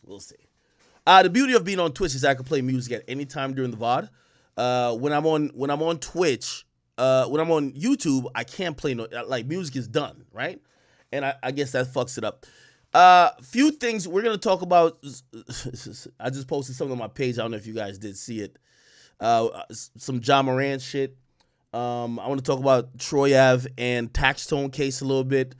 We'll see. The beauty of being on Twitch is I can play music at any time during the VOD. When I'm on Twitch, when I'm on YouTube, I can't play like music is done, right? And I guess that fucks it up. Few things we're gonna talk about. I just posted something on my page. I don't know if you guys did see it. Some John Moran shit. I want to talk about Troy Ave and Tax Tone case a little bit.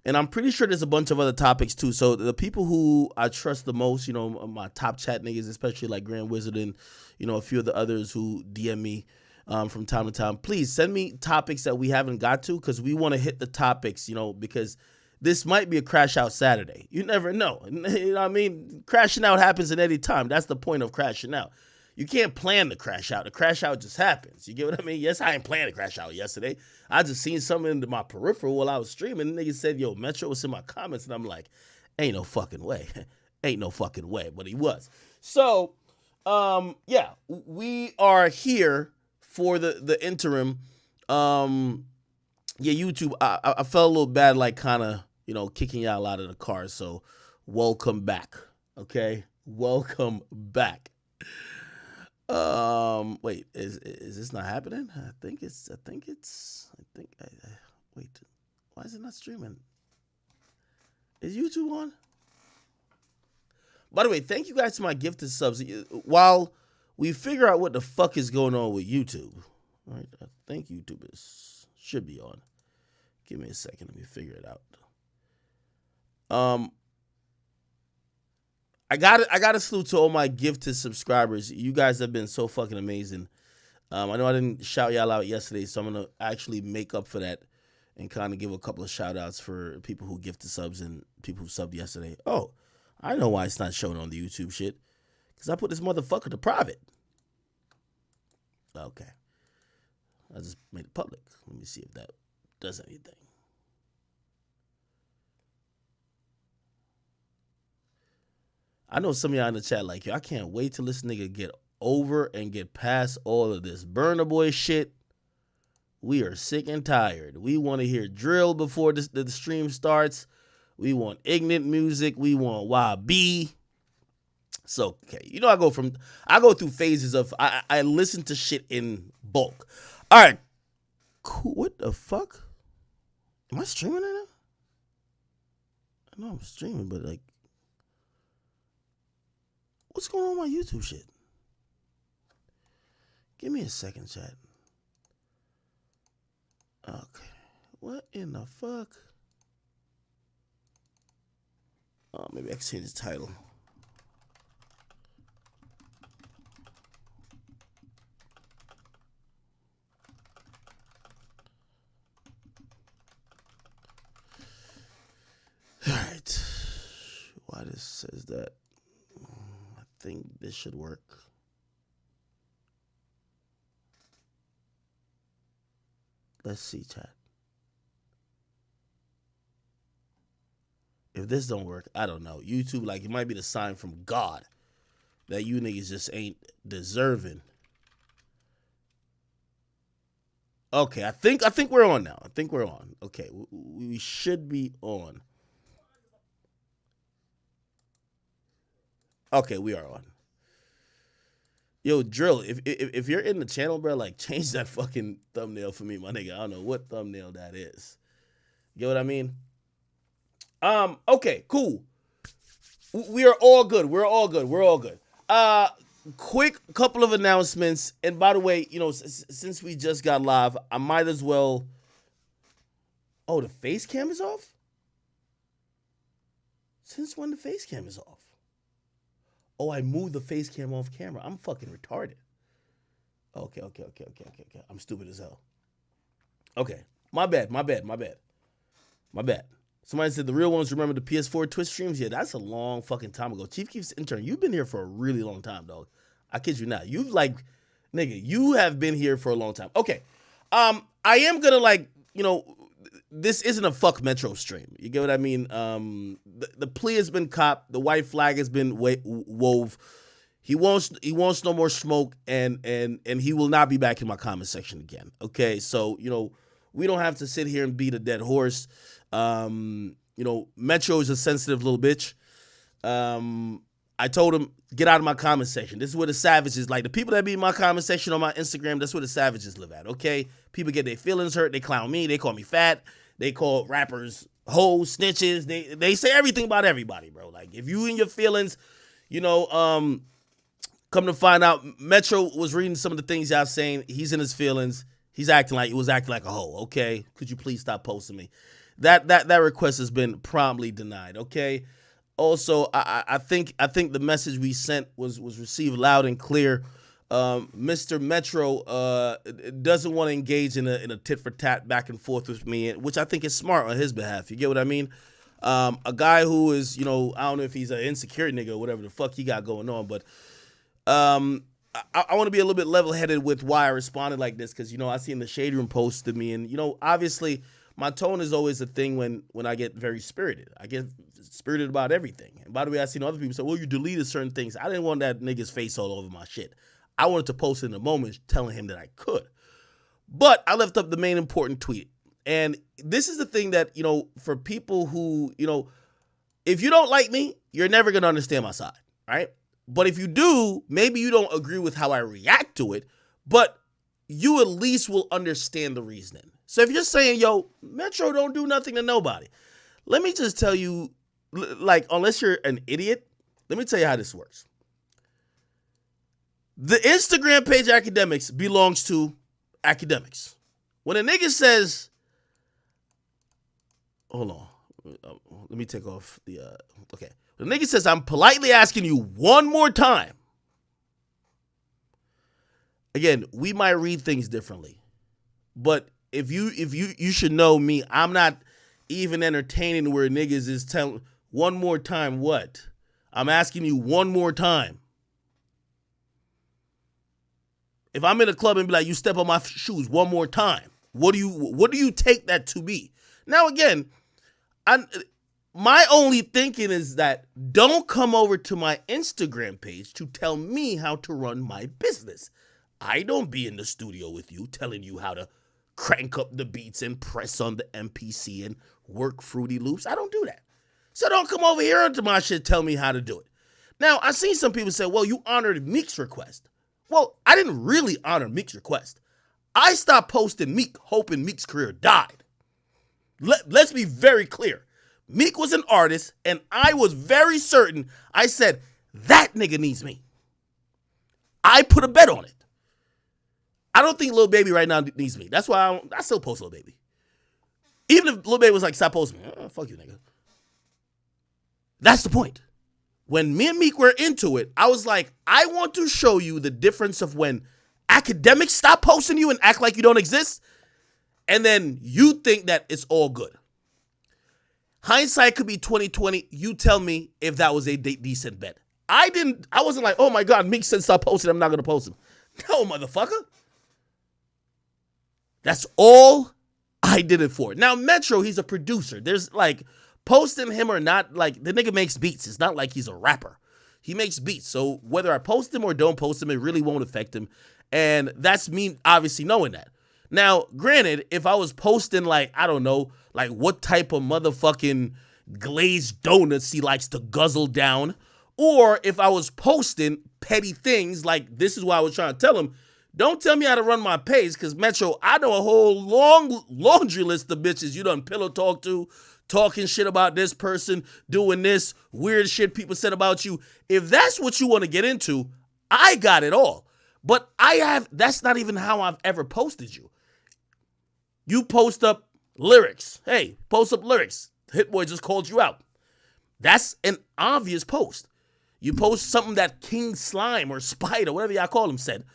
And I'm pretty sure there's a bunch of other topics too. So the people who I trust the most, my top chat niggas, especially like Grand Wizard and, a few of the others who DM me from time to time, please send me topics that we haven't got to because we want to hit the topics, because this might be a crash out Saturday. You never know. You know what I mean? Crashing out happens at any time. That's the point of crashing out. You can't plan the crash out. The crash out just happens. You get what I mean? Yes, I ain't planning to crash out yesterday. I just seen something in my peripheral while I was streaming. And niggas said, yo, Metro was in my comments. And I'm like, ain't no fucking way. Ain't no fucking way. But he was. So, yeah, we are here for the interim. Yeah, YouTube, I felt a little bad, like kind of, kicking y'all out of the car. So welcome back. Okay? Welcome back. Wait, is this not happening? Wait, why is it not streaming? Is YouTube on? By the way, thank you guys to my gifted subs. While we figure out what the fuck is going on with YouTube, all right? I think YouTube should be on. Give me a second, let me figure it out. I got a salute to all my gifted subscribers. You guys have been so fucking amazing. I know I didn't shout y'all out yesterday, so I'm going to actually make up for that and kind of give a couple of shout outs for people who gifted subs and people who subbed yesterday. Oh, I know why it's not showing on the YouTube shit. Because I put this motherfucker to private. Okay. I just made it public. Let me see if that does anything. I know some of y'all in the chat like, yo, I can't wait till this nigga get over and get past all of this Burna Boy shit. We are sick and tired. We want to hear drill before the stream starts. We want ignorant music. We want YB. So, okay. I go through phases of, I listen to shit in bulk. All right. Cool. What the fuck? Am I streaming right now? I know I'm streaming, but like, what's going on with my YouTube shit? Give me a second, chat. Okay. What in the fuck? Oh, maybe I can change the title. All right. Why this says that? I think this should work. Let's see, chat. If this don't work, I don't know. YouTube, like, it might be the sign from God that you niggas just ain't deserving. Okay, I think we're on now. I think we're on. Okay, we should be on. Okay, we are on. Yo, Drill, if you're in the channel, bro, like, change that fucking thumbnail for me, my nigga. I don't know what thumbnail that is. You know what I mean? Okay, cool. We are all good. We're all good. Quick couple of announcements. And by the way, since we just got live, I might as well. Oh, the face cam is off? Since when the face cam is off? Oh, I moved the face cam off camera. I'm fucking retarded. Okay. I'm stupid as hell. Okay. My bad. Somebody said the real ones remember the PS4 Twitch streams. Yeah, that's a long fucking time ago. Chief Keef's intern, you've been here for a really long time, dog. I kid you not. You have been here for a long time. Okay. I am gonna this isn't a fuck Metro stream. You get what I mean? The plea has been copped. The white flag has been wove. He wants no more smoke, and he will not be back in my comment section again. Okay, so we don't have to sit here and beat a dead horse. Metro is a sensitive little bitch. I told him, get out of my comment section. This is where the savages, like the people that be in my comment section on my Instagram, that's where the savages live at, okay? People get their feelings hurt. They clown me. They call me fat. They call rappers hoes, snitches. They say everything about everybody, bro. Like, if you in your feelings, come to find out, Metro was reading some of the things y'all saying. He's in his feelings. He was acting like a hoe, okay? Could you please stop posting me? That request has been promptly denied, okay? Also, I think the message we sent was received loud and clear. Mr. Metro doesn't want to engage in a tit for tat back and forth with me, which I think is smart on his behalf. You get what I mean? A guy who is, I don't know if he's an insecure nigga or whatever the fuck he got going on, but I want to be a little bit level-headed with why I responded like this, because I seen the Shade Room posted me, and obviously my tone is always a thing when I get very spirited. I get spirited about everything. And by the way, I seen other people say, well, you deleted certain things. I didn't want that nigga's face all over my shit. I wanted to post it in a moment telling him that I could. But I left up the main important tweet. And this is the thing that, for people who, if you don't like me, you're never going to understand my side, right? But if you do, maybe you don't agree with how I react to it, but you at least will understand the reasoning. So if you're saying, yo, Metro don't do nothing to nobody, let me just tell you, like, unless you're an idiot, let me tell you how this works. The Instagram page Academics belongs to Academics. When a nigga says, hold on, let me take off the, okay. When a nigga says, I'm politely asking you one more time. Again, we might read things differently, but if you should know me, I'm not even entertaining where niggas is telling one more time what? I'm asking you one more time. If I'm in a club and be like, you step on my shoes one more time, what do you take that to be? Now again, my only thinking is that don't come over to my Instagram page to tell me how to run my business. I don't be in the studio with you telling you how to crank up the beats and press on the MPC and work Fruity Loops. I don't do that. So don't come over here onto my shit, tell me how to do it. Now, I've seen some people say, well, you honored Meek's request. Well, I didn't really honor Meek's request. I stopped posting Meek hoping Meek's career died. Let's be very clear. Meek was an artist, and I was very certain. I said, that nigga needs me. I put a bet on it. I don't think Lil Baby right now needs me. That's why I still post Lil Baby. Even if Lil Baby was like, stop posting me. Oh, fuck you, nigga. That's the point. When me and Meek were into it, I was like, I want to show you the difference of when Academics stop posting you and act like you don't exist, and then you think that it's all good. Hindsight could be 2020. You tell me if that was a decent bet. I wasn't like, oh my God, Meek said stop posting, I'm not going to post him. No, motherfucker. That's all I did it for. Now, Metro, he's a producer. There's like, posting him or not, like, the nigga makes beats. It's not like he's a rapper. He makes beats. So whether I post him or don't post him, it really won't affect him. And that's me obviously knowing that. Now, granted, if I was posting, like, I don't know, like what type of motherfucking glazed donuts he likes to guzzle down, or if I was posting petty things, like this is why I was trying to tell him, don't tell me how to run my page, because Metro, I know a whole long laundry list of bitches you done pillow talk to, talking shit about this person, doing this weird shit people said about you. If that's what you want to get into, I got it all. But that's not even how I've ever posted you. You post up lyrics. Hey, post up lyrics. Hit Boy just called you out. That's an obvious post. You post something that King Slime or Spider, whatever y'all call him, said.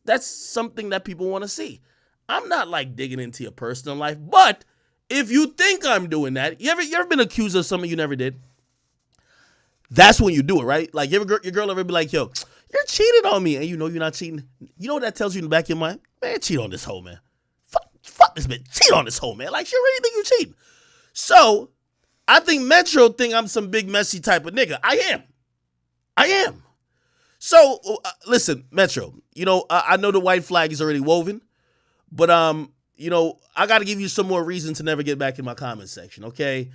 That's something that people want to see. I'm not like digging into your personal life, but if you think I'm doing that, you ever been accused of something you never did? That's when you do it, right? Like your girl ever be like, yo, you're cheating on me, and you know you're not cheating. You know what that tells you in the back of your mind? Man, cheat on this hoe, man. Fuck this bitch. Cheat on this hoe, man. Like, she already think you cheating. So, I think Metro think I'm some big messy type of nigga. I am. So, listen, Metro, I know the white flag is already woven, but, I got to give you some more reason to never get back in my comment section, okay?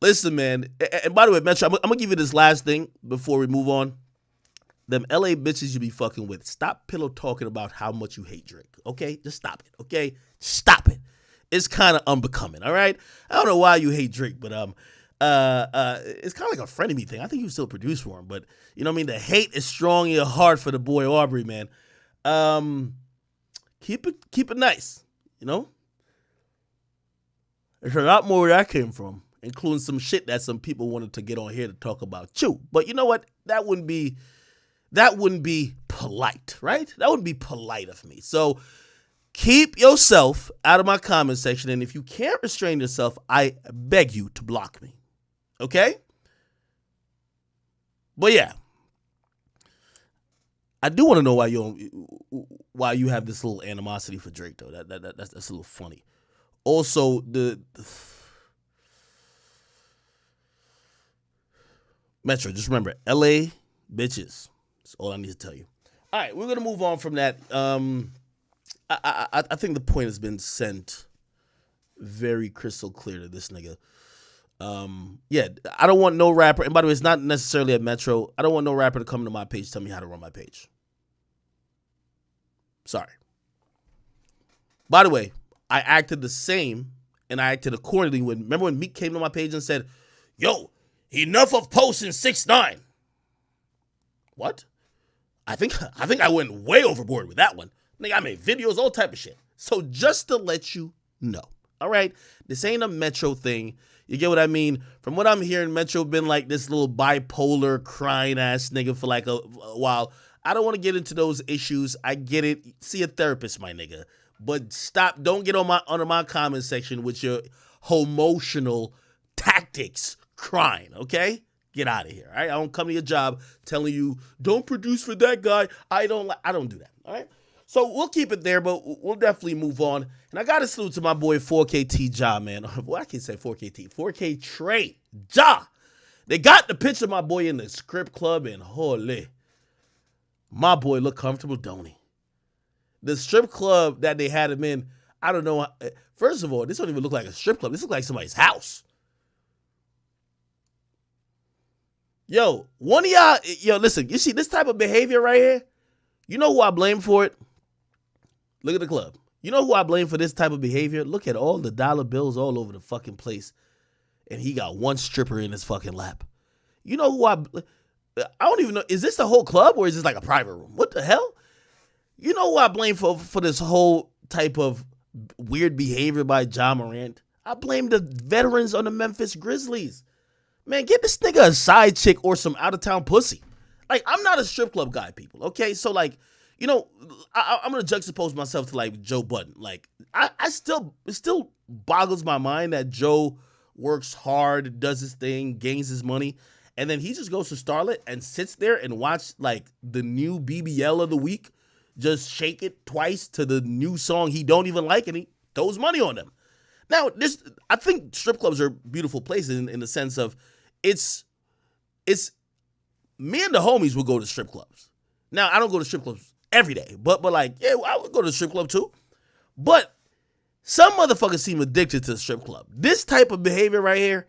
Listen, man. And by the way, Metro, I'm gonna give you this last thing before we move on. Them LA bitches you be fucking with, stop pillow talking about how much you hate Drake. Okay? Just stop it. Okay? Stop it. It's kind of unbecoming, all right? I don't know why you hate Drake, but it's kind of like a friend of me thing. I think you still produce for him, but you know what I mean? The hate is strong in your heart for the boy Aubrey, man. Keep it nice, you know? There's a lot more where that came from, including some shit that some people wanted to get on here to talk about too. But you know what? That wouldn't be polite, right? That wouldn't be polite of me. So keep yourself out of my comment section. And if you can't restrain yourself, I beg you to block me. Okay? But yeah. I do want to know why you have this little animosity for Drake, though. That's a little funny. Also, Metro, just remember, LA bitches. That's all I need to tell you. All right, we're gonna move on from that. I think the point has been sent very crystal clear to this nigga. Yeah, I don't want no rapper. And by the way, it's not necessarily at Metro. I don't want no rapper to come to my page and tell me how to run my page. Sorry. By the way, I acted the same and I acted accordingly remember when Meek came to my page and said, "Yo, enough of posting 6ix9ine." What? I think I went way overboard with that one. Nigga, I made videos, all type of shit. So just to let you know, all right, this ain't a Metro thing. You get what I mean? From what I'm hearing, Metro been like this little bipolar, crying ass nigga for like a while. I don't want to get into those issues. I get it. See a therapist, my nigga. But stop. Don't get under my comment section with your emotional tactics crying, okay? Get out of here, all right? I don't come to your job telling you, don't produce for that guy. I don't do that, all right? So we'll keep it there, but we'll definitely move on. And I got to salute to my boy 4KT Ja, man. Well, I can't say 4KT. 4K Trey Ja. They got the picture of my boy in the script club, and holy, my boy look comfortable, don't he? The strip club that they had him in, I don't know. First of all, this don't even look like a strip club. This looks like somebody's house. Yo, one of y'all, listen, you see this type of behavior right here? You know who I blame for it? Look at the club. You know who I blame for this type of behavior? Look at all the dollar bills all over the fucking place. And he got one stripper in his fucking lap. You know who I don't even know. Is this the whole club or is this like a private room? What the hell? You know who I blame for this whole type of weird behavior by Ja Morant? I blame the veterans on the Memphis Grizzlies. Man, get this nigga a side chick or some out-of-town pussy. Like, I'm not a strip club guy, people, okay? So, like, you know, I'm going to juxtapose myself to, like, Joe Budden. Like, it still boggles my mind that Joe works hard, does his thing, gains his money, and then he just goes to Starlet and sits there and watch, like, the new BBL of the week, just shake it twice to the new song he don't even like, and he throws money on them. Now, I think strip clubs are beautiful places in the sense of it's me and the homies will go to strip clubs. Now, I don't go to strip clubs every day, but like, yeah, I would go to the strip club too. But some motherfuckers seem addicted to the strip club. This type of behavior right here,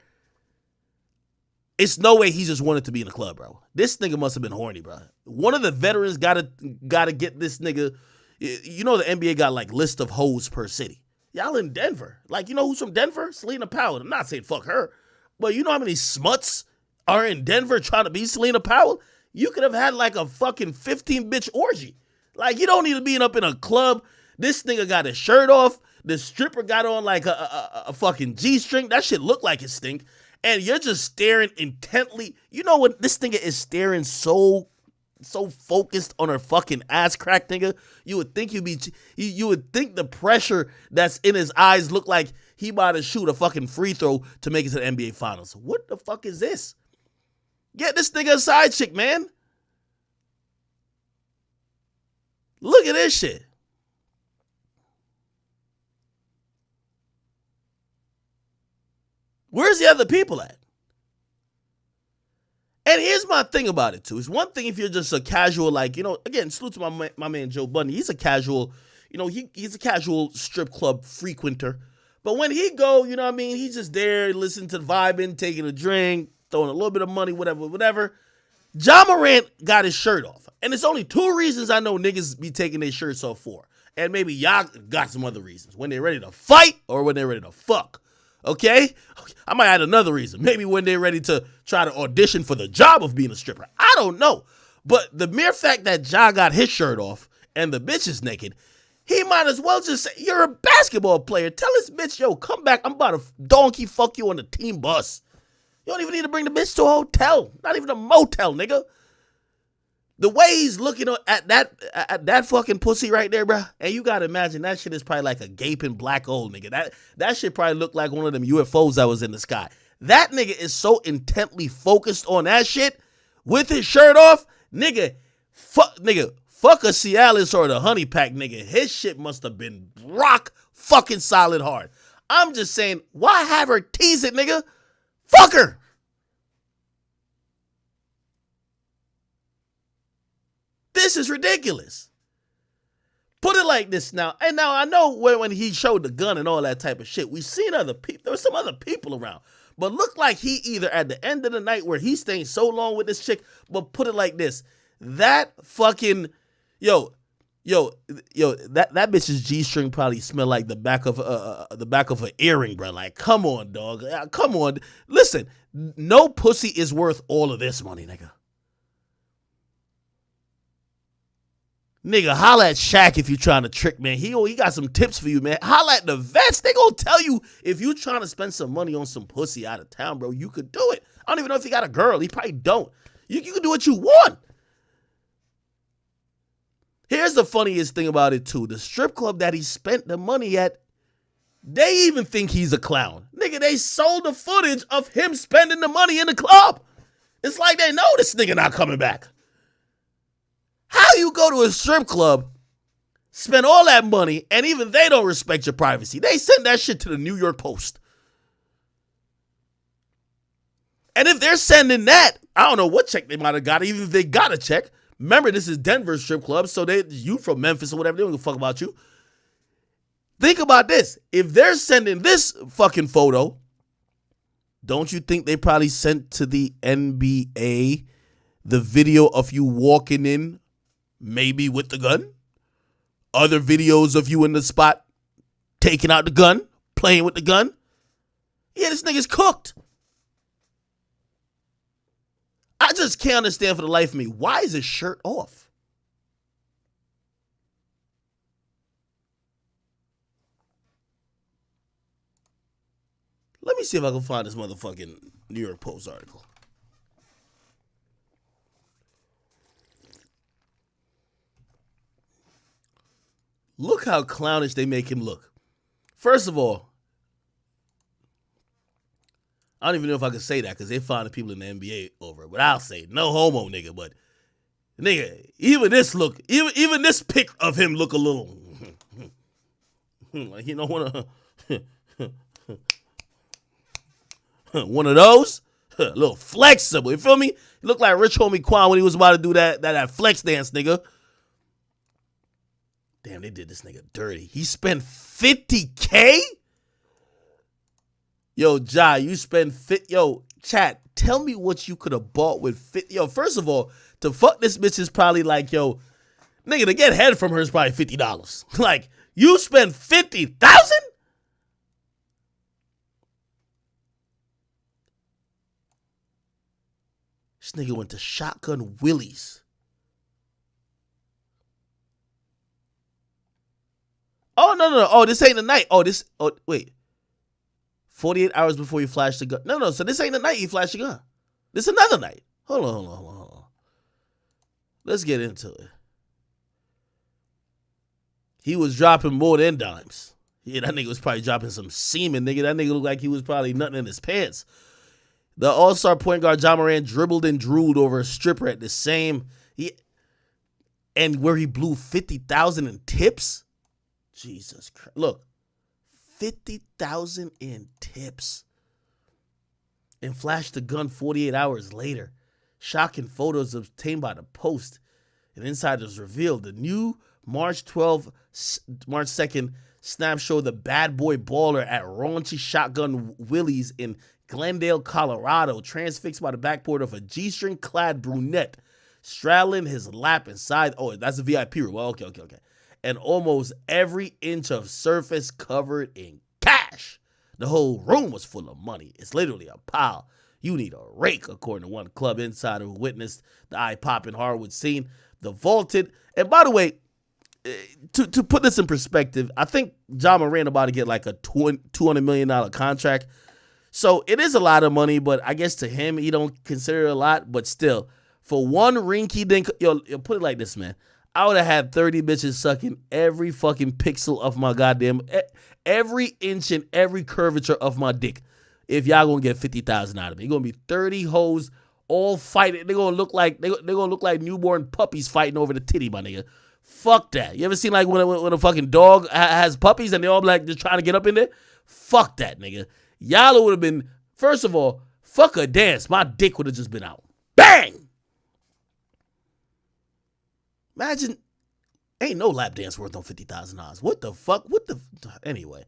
it's no way he just wanted to be in a club, bro. This nigga must have been horny, bro. One of the veterans gotta get this nigga. You know the NBA got like list of hoes per city. Y'all in Denver. Like, you know who's from Denver? Selena Powell. I'm not saying fuck her, but you know how many smuts are in Denver trying to be Selena Powell? You could have had like a fucking 15-bitch orgy. Like, you don't need to be up in a club. This nigga got his shirt off. The stripper got on like a fucking G-string. That shit looked like it stink. And you're just staring intently. You know what? This nigga is staring so focused on her fucking ass crack, nigga. You would think you would think the pressure that's in his eyes look like he about to shoot a fucking free throw to make it to the NBA Finals. What the fuck is this? Get this nigga a side chick, man. Look at this shit. Where's the other people at? And here's my thing about it, too. It's one thing if you're just a casual, like, you know, again, salute to my man Joe Budden. He's a casual, you know, he's a casual strip club frequenter. But when he go, you know what I mean, he's just there, listening to the vibing, taking a drink, throwing a little bit of money, whatever. Ja Morant got his shirt off. And it's only two reasons I know niggas be taking their shirts off for. And maybe y'all got some other reasons. When they're ready to fight or when they're ready to fuck. Okay? I might add another reason. Maybe when they're ready to try to audition for the job of being a stripper. I don't know. But the mere fact that Ja got his shirt off and the bitch is naked, he might as well just say, you're a basketball player. Tell this bitch, yo, come back. I'm about to donkey fuck you on the team bus. You don't even need to bring the bitch to a hotel. Not even a motel, nigga. The way he's looking at that fucking pussy right there, bro, and you gotta imagine that shit is probably like a gaping black hole, nigga. That shit probably looked like one of them UFOs that was in the sky. That nigga is so intently focused on that shit with his shirt off, nigga, fuck a Cialis or the honey pack, nigga. His shit must have been rock fucking solid hard. I'm just saying, why have her tease it, nigga? Fuck her. This is ridiculous. Put it like this now. And now I know when he showed the gun and all that type of shit, we seen other people. There were some other people around. But looked like he either at the end of the night where he's staying so long with this chick, but put it like this. That fucking, that bitch's G-string probably smell like the back of an earring, bro. Like, come on, dog. Come on. Listen, no pussy is worth all of this money, nigga. Nigga, holla at Shaq if you trying to trick, man. He got some tips for you, man. Holla at the vets. They gonna tell you if you trying to spend some money on some pussy out of town, bro, you could do it. I don't even know if he got a girl. He probably don't. You can do what you want. Here's the funniest thing about it, too. The strip club that he spent the money at, they even think he's a clown. Nigga, they sold the footage of him spending the money in the club. It's like they know this nigga not coming back. How you go to a strip club, spend all that money, and even they don't respect your privacy? They send that shit to the New York Post. And if they're sending that, I don't know what check they might have got, even if they got a check. Remember, this is Denver strip club, so you from Memphis or whatever, they don't give a fuck about you. Think about this. If they're sending this fucking photo, don't you think they probably sent to the NBA the video of you walking in, maybe with the gun? Other videos of you in the spot, taking out the gun, playing with the gun? Yeah, this nigga's cooked. I just can't understand for the life of me. Why is his shirt off? Let me see if I can find this motherfucking New York Post article. Look how clownish they make him look. First of all, I don't even know if I can say that because they find the people in the NBA over it. But I'll say no homo, nigga. But nigga, even this pic of him look a little like, you know, one of those, a little flexible. You feel me? He looked like Rich Homie Quan when he was about to do that flex dance, nigga. Damn, they did this nigga dirty. He spent $50K? Yo, Ja, you spend yo, chat, tell me what you could have bought with yo, first of all, to fuck this bitch is probably like, yo, nigga, to get head from her is probably $50. Like, you spend $50,000? This nigga went to Shotgun Willie's. Oh, no. Oh, this ain't the night. Wait. 48 hours before you flash the gun. No. So this ain't the night you flash the gun. This another night. Hold on. Let's get into it. He was dropping more than dimes. Yeah, that nigga was probably dropping some semen, nigga. That nigga looked like he was probably nutting in his pants. The all-star point guard Ja Morant dribbled and drooled over a stripper at the same... and where he blew $50,000 in tips? Jesus Christ. Look. $50,000 in tips. And flashed the gun 48 hours later. Shocking photos obtained by the Post. And insiders revealed the new March 2nd Snap showed the bad boy baller at raunchy shotgun Willie's in Glendale, Colorado, transfixed by the backboard of a G-string clad brunette, straddling his lap inside. Oh, that's a VIP room. Well, okay. And almost every inch of surface covered in cash. The whole room was full of money. It's literally a pile. You need a rake, according to one club insider who witnessed the eye-popping Harwood scene. The vaulted, and by the way, to put this in perspective, I think Ja Morant about to get like a $200 million contract. So it is a lot of money, but I guess to him, he don't consider it a lot. But still, for one rinky dink, yo, put it like this, man. I would have had 30 bitches sucking every fucking pixel of my goddamn, every inch and every curvature of my dick. If y'all gonna get 50,000 out of me, it's gonna be 30 hoes all fighting. They're gonna look like newborn puppies fighting over the titty, my nigga. Fuck that. You ever seen like when a fucking dog has puppies and they all like just trying to get up in there? Fuck that, nigga. Y'all would have been, first of all, fuck a dance. My dick would have just been out. Bang! Imagine, ain't no lap dance worth on $50,000. What the fuck? Anyway.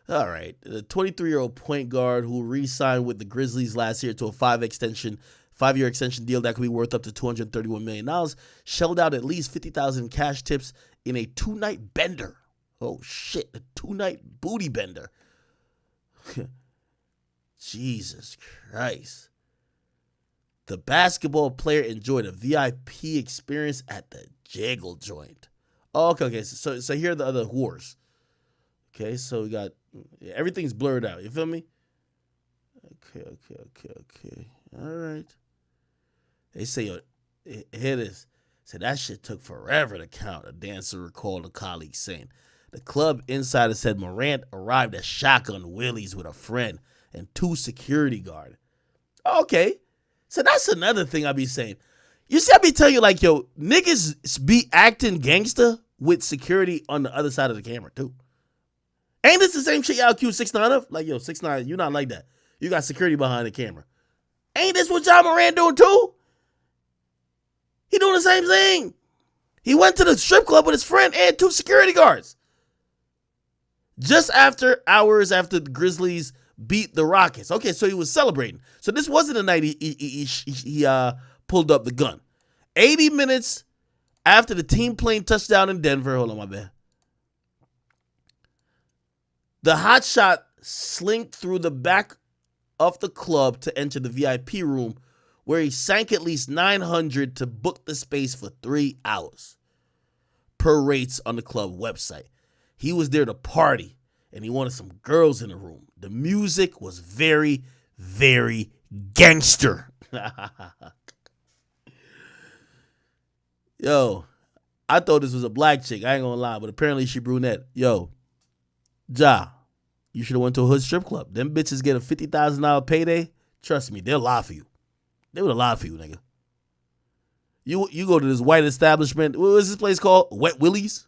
All right. The 23-year-old point guard who re-signed with the Grizzlies last year to a 5-year extension deal that could be worth up to $231 million, shelled out at least $50,000 in cash tips in a 2-night bender. Oh, shit. A 2-night booty bender. Jesus Christ. The basketball player enjoyed a VIP experience at the Jiggle joint. Oh, okay. So here are the other whores. Okay, so we got, everything's blurred out. You feel me? Okay. All right. They say, here this. Say that shit took forever to count, a dancer recalled a colleague saying. The club insider said Morant arrived at Shotgun Willie's with a friend and 2 security guards. Okay. So that's another thing I be saying. You see, I be telling you, like, yo, niggas be acting gangster with security on the other side of the camera, too. Ain't this the same shit y'all accuse 6ix9ine of? Like, yo, 6ix9ine, you not like that. You got security behind the camera. Ain't this what Ja Morant doing, too? He doing the same thing. He went to the strip club with his friend and 2 security guards. Just hours after the Grizzlies beat the Rockets. Okay, so he was celebrating. So this wasn't the night he pulled up the gun. 80 minutes after the team plane touchdown in Denver. Hold on, my bad. The hotshot slinked through the back of the club to enter the VIP room, where he sank at least $900 to book the space for 3 hours, per rates on the club website. He was there to party, and he wanted some girls in the room. The music was very, very gangster. Yo, I thought this was a black chick. I ain't gonna lie, but apparently she brunette. Yo, Ja, you should have went to a hood strip club. Them bitches get a $50,000 payday. Trust me, they'll lie for you. They would have lied for you, nigga. You go to this white establishment. What was this place called? Wet Willie's?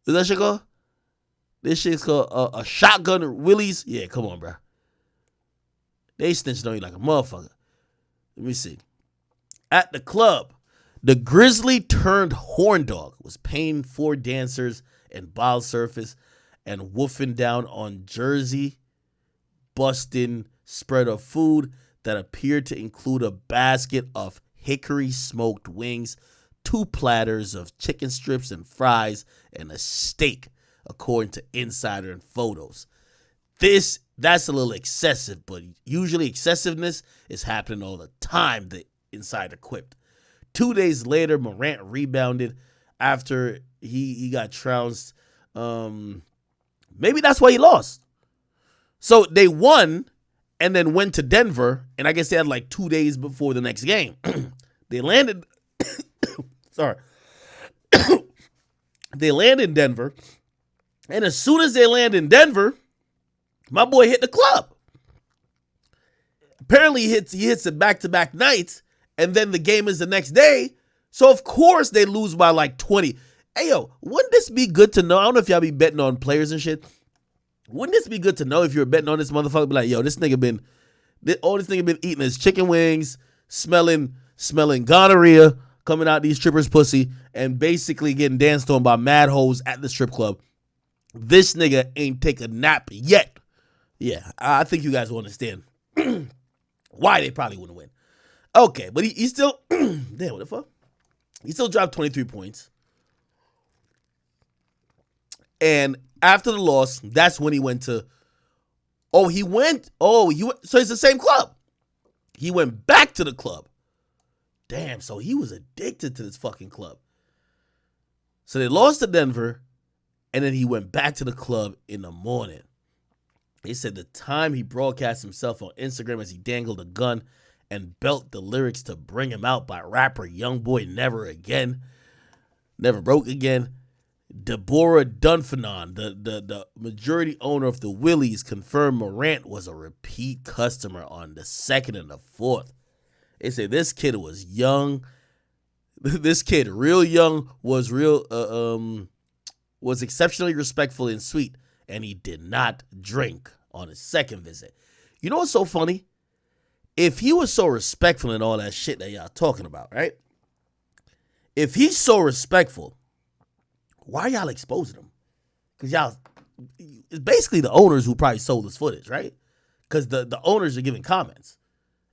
Is that shit called? This shit's called a Shotgun Willie's. Yeah, come on, bro. They snitched on you like a motherfucker. Let me see. At the club, the Grizzly turned horn dog was paying 4 dancers and ball surface and woofing down on Jersey, busting spread of food that appeared to include a basket of hickory smoked wings, 2 platters of chicken strips and fries, and a steak, according to Insider and photos. That's a little excessive, but usually excessiveness is happening all the time, the Insider quipped. 2 days later, Morant rebounded after he got trounced. Maybe that's why he lost. So they won and then went to Denver, and I guess they had like 2 days before the next game. They landed, sorry. They land in Denver, and as soon as they land in Denver, my boy hit the club. Apparently he hits it back-to-back nights, and then the game is the next day, so of course they lose by like 20. Hey, yo, wouldn't this be good to know? I don't know if y'all be betting on players and shit. Wouldn't this be good to know if you're betting on this motherfucker? Be like, yo, this nigga been eating his chicken wings, smelling gonorrhea coming out these strippers' pussy, and basically getting danced on by mad hoes at the strip club. This nigga ain't take a nap yet. Yeah, I think you guys will understand why they probably wouldn't win. Okay, but he still, damn, what the fuck? He still dropped 23 points. And after the loss, that's when he went to, so it's the same club. He went back to the club. Damn, so he was addicted to this fucking club. So they lost to Denver, and then he went back to the club in the morning. They said the time he broadcast himself on Instagram as he dangled a gun and belt the lyrics to Bring Him Out by rapper Youngboy Never Broke Again. Deborah Dunfanon, the majority owner of the Willies, confirmed Morant was a repeat customer on the 2nd and the 4th. They say this kid was young. This kid, real young, was exceptionally respectful and sweet, and he did not drink on his second visit. You know what's so funny? If he was so respectful and all that shit that y'all talking about, right? If he's so respectful, why are y'all exposing him? Because y'all, it's basically the owners who probably sold this footage, right? Because the owners are giving comments,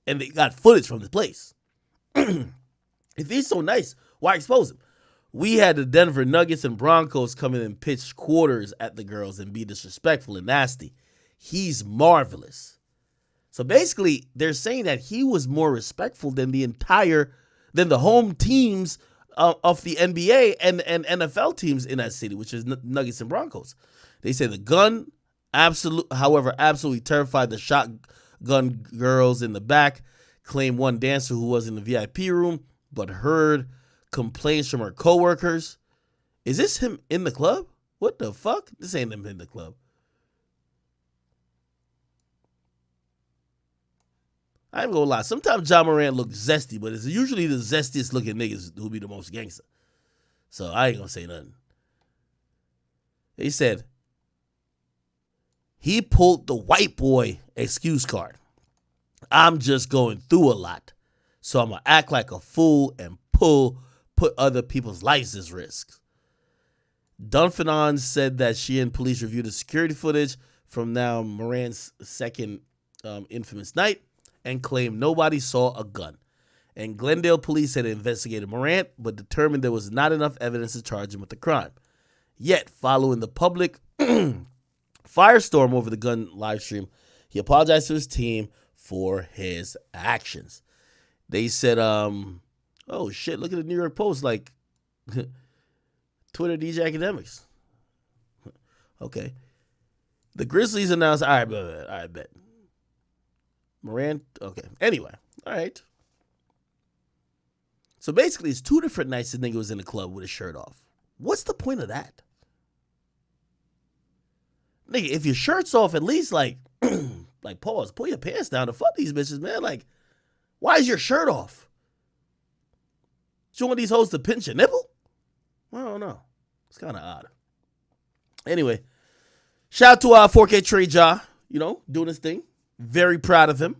and they got footage from the place. If he's so nice, why expose him? We had the Denver Nuggets and Broncos come in and pitch quarters at the girls and be disrespectful and nasty. He's marvelous. So basically, they're saying that he was more respectful than than the home teams of the NBA and NFL teams in that city, which is Nuggets and Broncos. They say the gun, absolutely terrified the shotgun girls in the back. Claimed one dancer who was in the VIP room but heard complaints from her coworkers. Is this him in the club? What the fuck? This ain't him in the club. I ain't gonna lie. Sometimes Ja Morant looks zesty, but it's usually the zestiest looking niggas who be the most gangster. So I ain't gonna say nothing. He said he pulled the white boy excuse card. I'm just going through a lot, so I'm gonna act like a fool and put other people's lives at risk. Dunfanon said that she and police reviewed the security footage from now Morant's second infamous night and claimed nobody saw a gun. And Glendale police had investigated Morant but determined there was not enough evidence to charge him with the crime. Yet, following the public firestorm over the gun live stream, he apologized to his team for his actions. They said, oh shit, look at the New York Post, like, Twitter DJ Academics. Okay. The Grizzlies announced, all right, bet. Morant, okay. Anyway, all right. So basically, it's 2 different nights the nigga was in the club with his shirt off. What's the point of that? Nigga, if your shirt's off, at least, like, pause, pull your pants down and fuck these bitches, man. Like, why is your shirt off? You want these hoes to pinch your nipple? I don't know. It's kind of odd. Anyway, shout out to our 4K Trey Ja, doing his thing. Very proud of him.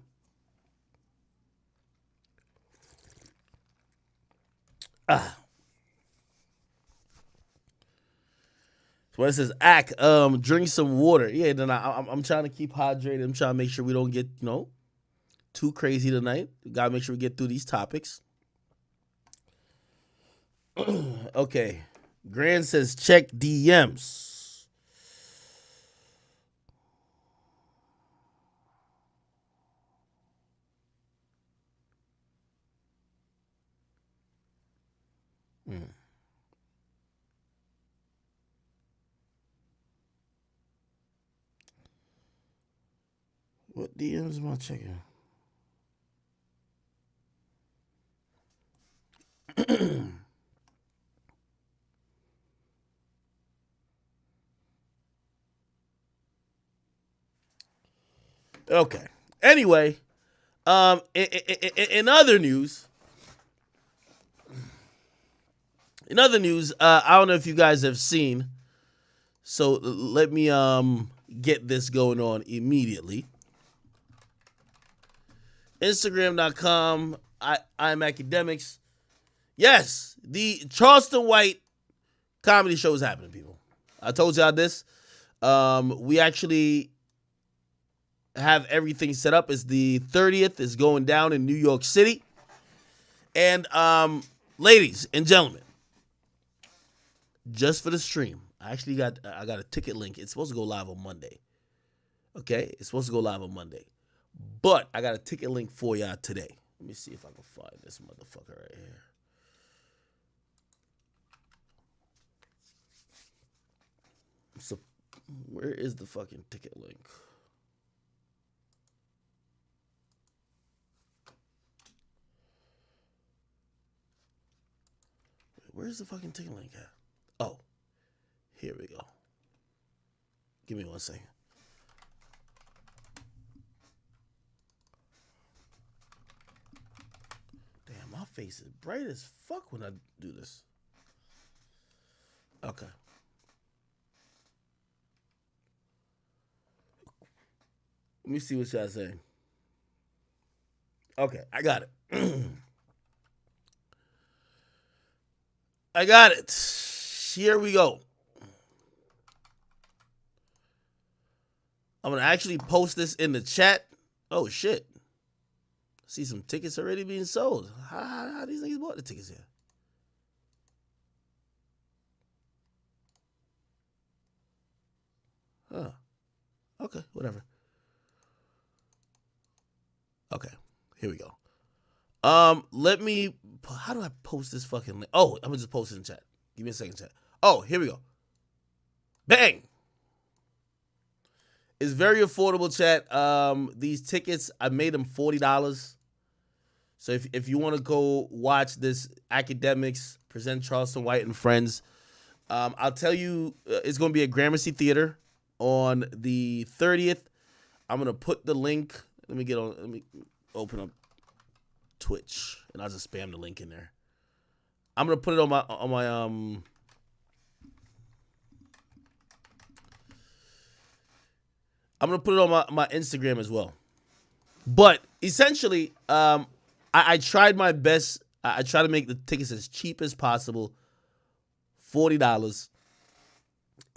So it says, drink some water. Yeah, then I'm trying to keep hydrated. I'm trying to make sure we don't get, too crazy tonight. Got to make sure we get through these topics. Okay. Grand says, check DMs. What DMs am I checking? Okay. Anyway, in other news, I don't know if you guys have seen. So let me get this going on immediately. Instagram.com, I'm Academics. Yes, the Charleston White comedy show is happening, people. I told y'all this. We actually have everything set up. It's the 30th. It's going down in New York City. And ladies and gentlemen, just for the stream, I got a ticket link. It's supposed to go live on Monday. Okay? It's supposed to go live on Monday. But I got a ticket link for y'all today. Let me see if I can find this motherfucker right here. So, where is the fucking ticket link? Where's the fucking ticket link at? Oh, here we go. Give me 1 second. Damn, my face is bright as fuck when I do this. Okay. Let me see what y'all saying. Okay, I got it. I got it. Here we go. I'm going to actually post this in the chat. Oh, shit. See some tickets already being sold. How these niggas bought the tickets here? Huh. Okay, whatever. Okay, here we go. Let me, how do I post this fucking link? Oh, I'm gonna just post it in chat. Give me a second, chat. Oh, here we go. Bang! It's very affordable, chat. These tickets, I made them $40. So if you want to go watch this Academics present Charleston White and Friends, I'll tell you, it's going to be at Gramercy Theater on the 30th. I'm going to put the link. Let me open up Twitch, and I'll just spam the link in there. I'm going to put it on my I'm going to put it on my Instagram as well. But essentially, I tried my best. I try to make the tickets as cheap as possible. $40.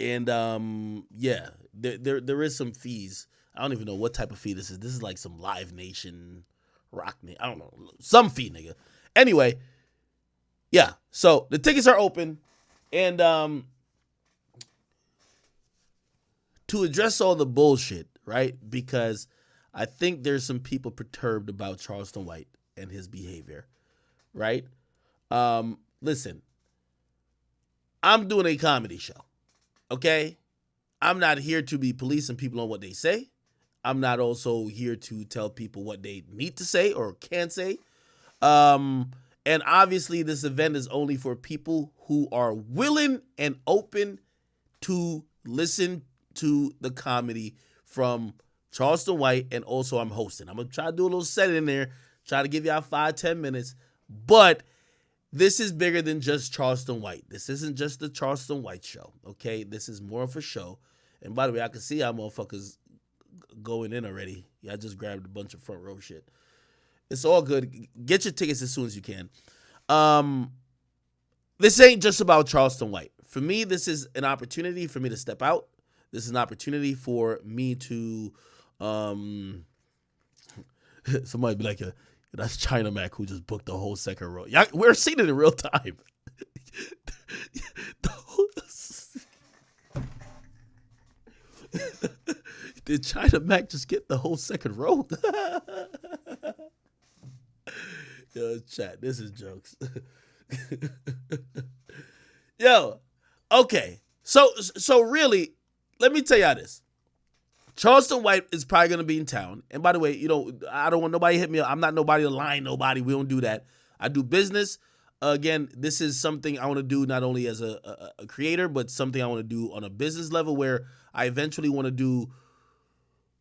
And yeah, there is some fees. I don't even know what type of fee this is. This is like some Live Nation, Rock Nation. I don't know. Some fee, nigga. Anyway, yeah. So the tickets are open. And to address all the bullshit, right? Because I think there's some people perturbed about Charleston White and his behavior, right? Listen, I'm doing a comedy show, okay? I'm not here to be policing people on what they say. I'm not also here to tell people what they need to say or can't say. And obviously this event is only for people who are willing and open to listen to the comedy from Charleston White. And also I'm hosting. I'm going to try to do a little set in there, try to give y'all 5-10 minutes. But this is bigger than just Charleston White. This isn't just the Charleston White show, okay? This is more of a show. And by the way, I can see how motherfuckers going in already. Yeah, I just grabbed a bunch of front row shit. It's all good. Get your tickets as soon as you can. This ain't just about Charleston White. For me, this is an opportunity for me to step out. This is an opportunity for me to somebody be like, that's China Mac who just booked the whole second row. Yeah, we're seeing it in real time. Did China Mac just get the whole second row? Yo, chat, this is jokes. Yo, okay. So really, let me tell y'all this. Charleston White is probably going to be in town. And by the way, you know, I don't want nobody to hit me up. I'm not nobody to line nobody. We don't do that. I do business. Again, this is something I want to do not only as a creator, but something I want to do on a business level where I eventually want to do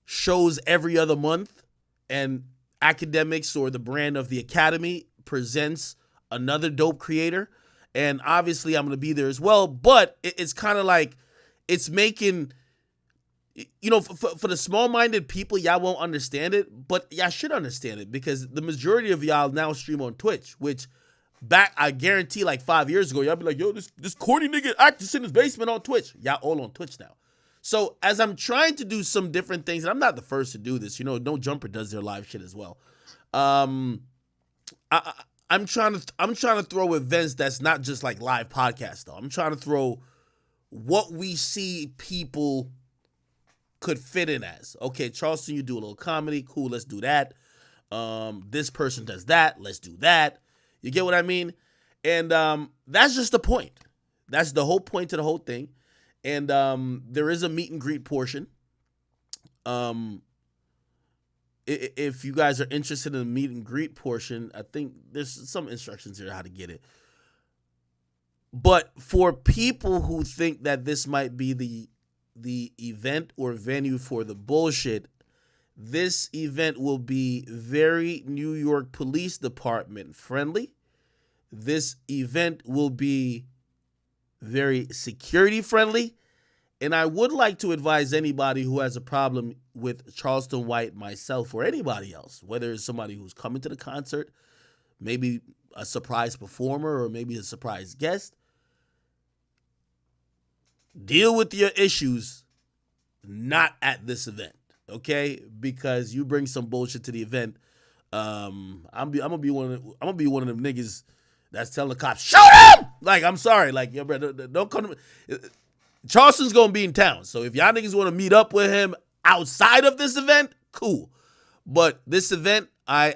shows every other month. And Academics, or the brand of the Academy, presents another dope creator. And obviously I'm going to be there as well. But it's kind of like it's making... You know, for the small-minded people, y'all won't understand it, but y'all should understand it because the majority of y'all now stream on Twitch, which back, I guarantee, like 5 years ago, y'all be like, yo, this corny nigga acting in his basement on Twitch. Y'all all on Twitch now. So as I'm trying to do some different things, and I'm not the first to do this. No Jumper does their live shit as well. Um, I, I'm trying to throw events that's not just like live podcasts though. I'm trying to throw what we see people could fit in as. Okay, Charleston, you do a little comedy, cool, let's do that. This person does that, let's do that. You get what I mean? And that's just the point. That's the whole point to the whole thing. And there is a meet and greet portion. If you guys are interested in the meet and greet portion, I think there's some instructions here how to get it. But for people who think that this might be the event or venue for the bullshit, this event will be very New York Police Department friendly. This event will be very security friendly. And I would like to advise anybody who has a problem with Charleston White, myself, or anybody else, whether it's somebody who's coming to the concert, maybe a surprise performer, or maybe a surprise guest, deal with your issues not at this event, okay? Because you bring some bullshit to the event, I'm gonna be one of them niggas that's telling the cops, shoot him! Like, I'm sorry, like, yo, bro, don't come to me. Charleston's gonna be in town, so if y'all niggas want to meet up with him outside of this event, cool. But this event, I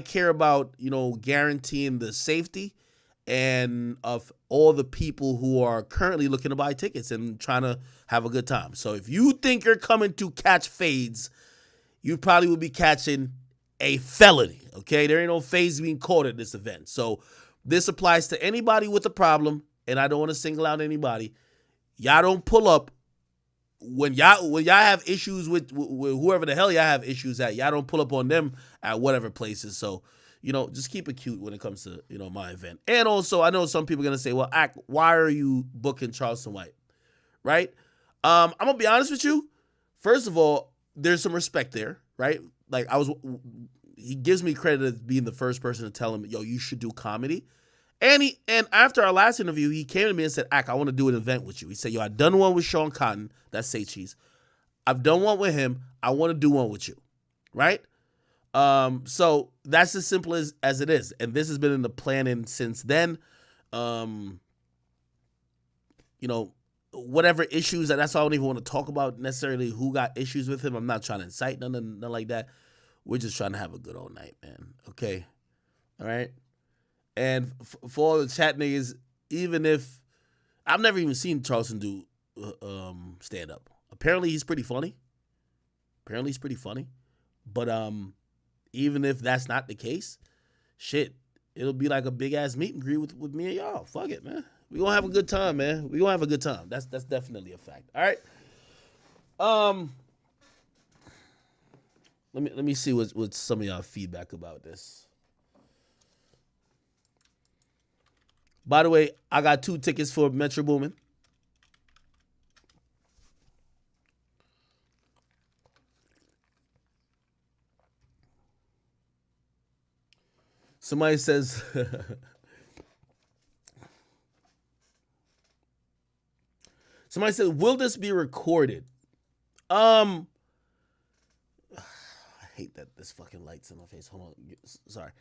care about, guaranteeing the safety and of all the people who are currently looking to buy tickets and trying to have a good time. So if you think you're coming to catch fades, you probably will be catching a felony, okay? There ain't no fades being caught at this event. So this applies to anybody with a problem, and I don't want to single out anybody. Y'all don't pull up when y'all have issues with whoever the hell y'all have issues at. Y'all don't pull up on them at whatever places. So, just keep it cute when it comes to, my event. And also, I know some people are going to say, well, why are you booking Charleston White? Right? I'm going to be honest with you. First of all, there's some respect there, right? Like, he gives me credit as being the first person to tell him, yo, you should do comedy. And after our last interview, he came to me and said, I want to do an event with you. He said, yo, I've done one with Sean Cotton. That's Say Cheese. I've done one with him. I want to do one with you. Right? So that's as simple as it is. And this has been in the planning since then. Whatever issues, that's why I don't even want to talk about necessarily who got issues with him. I'm not trying to incite nothing like that. We're just trying to have a good old night, man. Okay? All right? And for all the chat niggas, even if I've never even seen Charleston do stand up. Apparently he's pretty funny. But even if that's not the case, shit, it'll be like a big ass meet and greet with me and y'all. Fuck it, man. We gonna have a good time, man. We gonna have a good time. That's definitely a fact. All right. Let me see what some of y'all feedback about this. By the way, I got 2 tickets for Metroboomin. Somebody says, will this be recorded? I hate that this fucking light's in my face. Hold on. Sorry.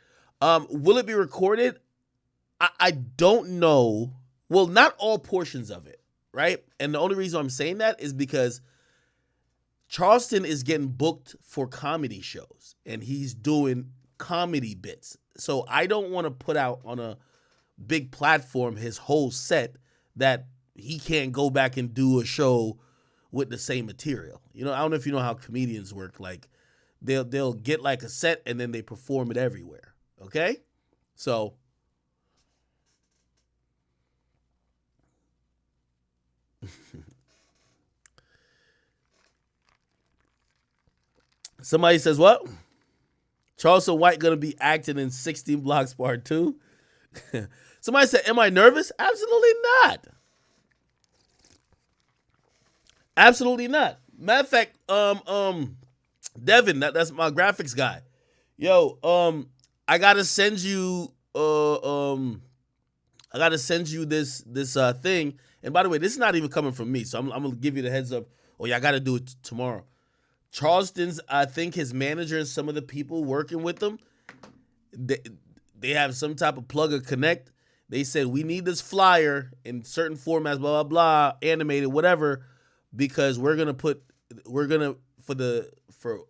Will it be recorded? I don't know. Well, not all portions of it, right? And the only reason I'm saying that is because Charleston is getting booked for comedy shows, and he's doing comedy bits. So I don't want to put out on a big platform his whole set that he can't go back and do a show with the same material. I don't know if you know how comedians work. Like, they'll get like a set and then they perform it everywhere. Okay? So somebody says, what? Charleston White gonna be acting in 16 Blocks Part 2? Somebody said, am I nervous? Absolutely not. Absolutely not. Matter of fact, Devin, that's my graphics guy. Yo, I gotta send you this thing. And by the way, this is not even coming from me, so I'm gonna give you the heads up oh yeah, I got to do it tomorrow. Charleston's, I think his manager and some of the people working with them, they have some type of plug or connect. They said, we need this flyer in certain formats, blah, blah, blah, animated, whatever, because for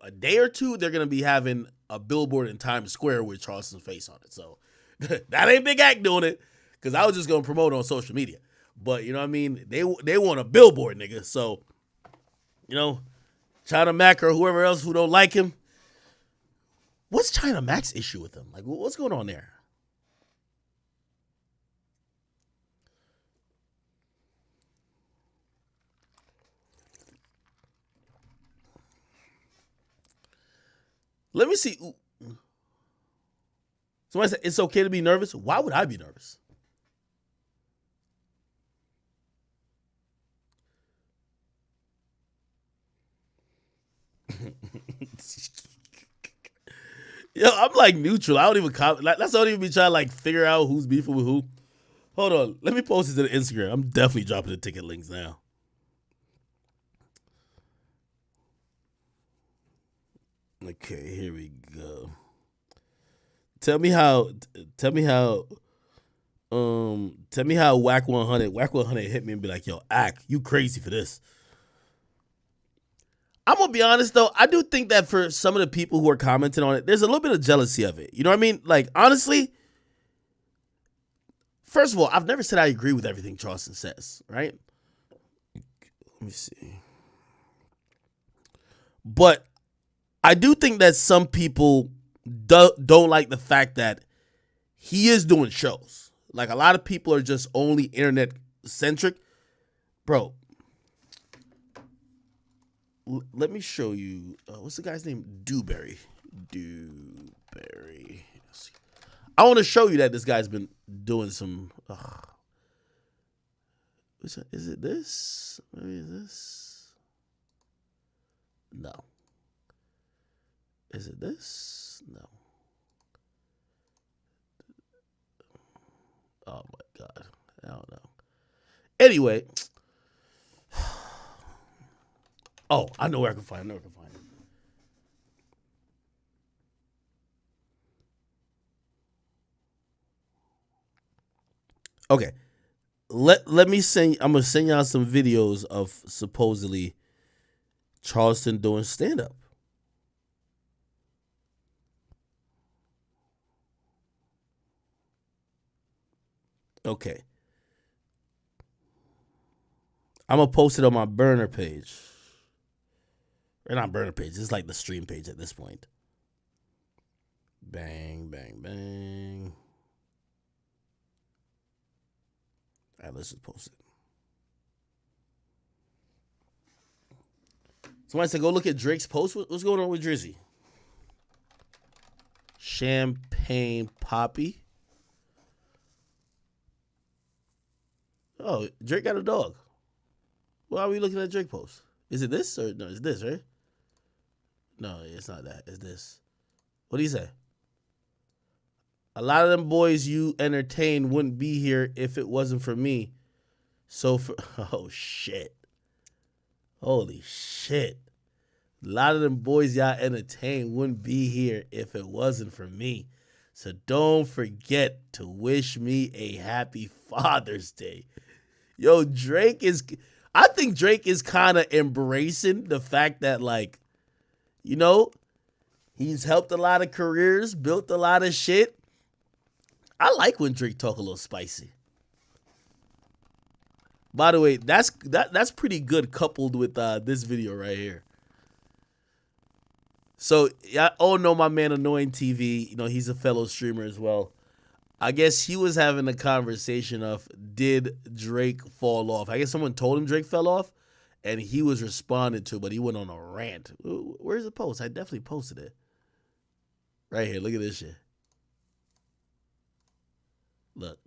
a day or two, they're going to be having a billboard in Times Square with Charleston's face on it. So that ain't Big Act doing it, because I was just going to promote it on social media. But, you know what I mean? They want a billboard, nigga. So, you know, China Mac or whoever else who don't like him, what's China Mac's issue with him? Like, what's going on there? Let me see. Somebody said it's okay to be nervous. Why would I be nervous? Yo, I'm like neutral. I don't even comment. That's not even be trying to like figure out who's beefing with who. Hold on. Let me post it to the Instagram. I'm definitely dropping the ticket links now. Okay, here we go. Tell me how Whack 100 hit me and be like, yo, Ack, you crazy for this. I'm gonna be honest though, I do think that for some of the people who are commenting on it, there's a little bit of jealousy of it. You know what I mean? Like, honestly, first of all, I've never said I agree with everything Charleston says, right? Let me see. But I do think that some people don't like the fact that he is doing shows. Like, a lot of people are just only internet centric. Bro, let me show you. What's the guy's name? Dewberry. I want to show you that this guy's been doing some. Is it this? Maybe this? No. Is it this? No. Oh my God. I don't know. Anyway. Oh, I know where I can find it. Okay. Let me send. I'm gonna send y'all some videos of supposedly Charleston doing stand up. Okay. I'm gonna post it on my burner page. Or not burner page. It's like the stream page at this point. Bang, bang, bang. All right, let's just post it. Somebody said, go look at Drake's post. What's going on with Drizzy? Champagne Poppy. Oh, Drake got a dog. Why are we looking at Drake post? Is it this or no? It's this, right? No, it's not that. It's this. What do you say? A lot of them boys you entertain wouldn't be here if it wasn't for me. So for oh shit. Holy shit. A lot of them boys y'all entertain wouldn't be here if it wasn't for me. So don't forget to wish me a happy Father's Day. Yo, I think Drake is kind of embracing the fact that, like, you know, he's helped a lot of careers, built a lot of shit. I like when Drake talk a little spicy. By the way, that's pretty good coupled with this video right here. So, I all know my man Annoying TV. You know, he's a fellow streamer as well. I guess he was having a conversation of, did Drake fall off? I guess someone told him Drake fell off, and he was responding to, but he went on a rant. Where's the post? I definitely posted it. Right here. Look at this shit. Look.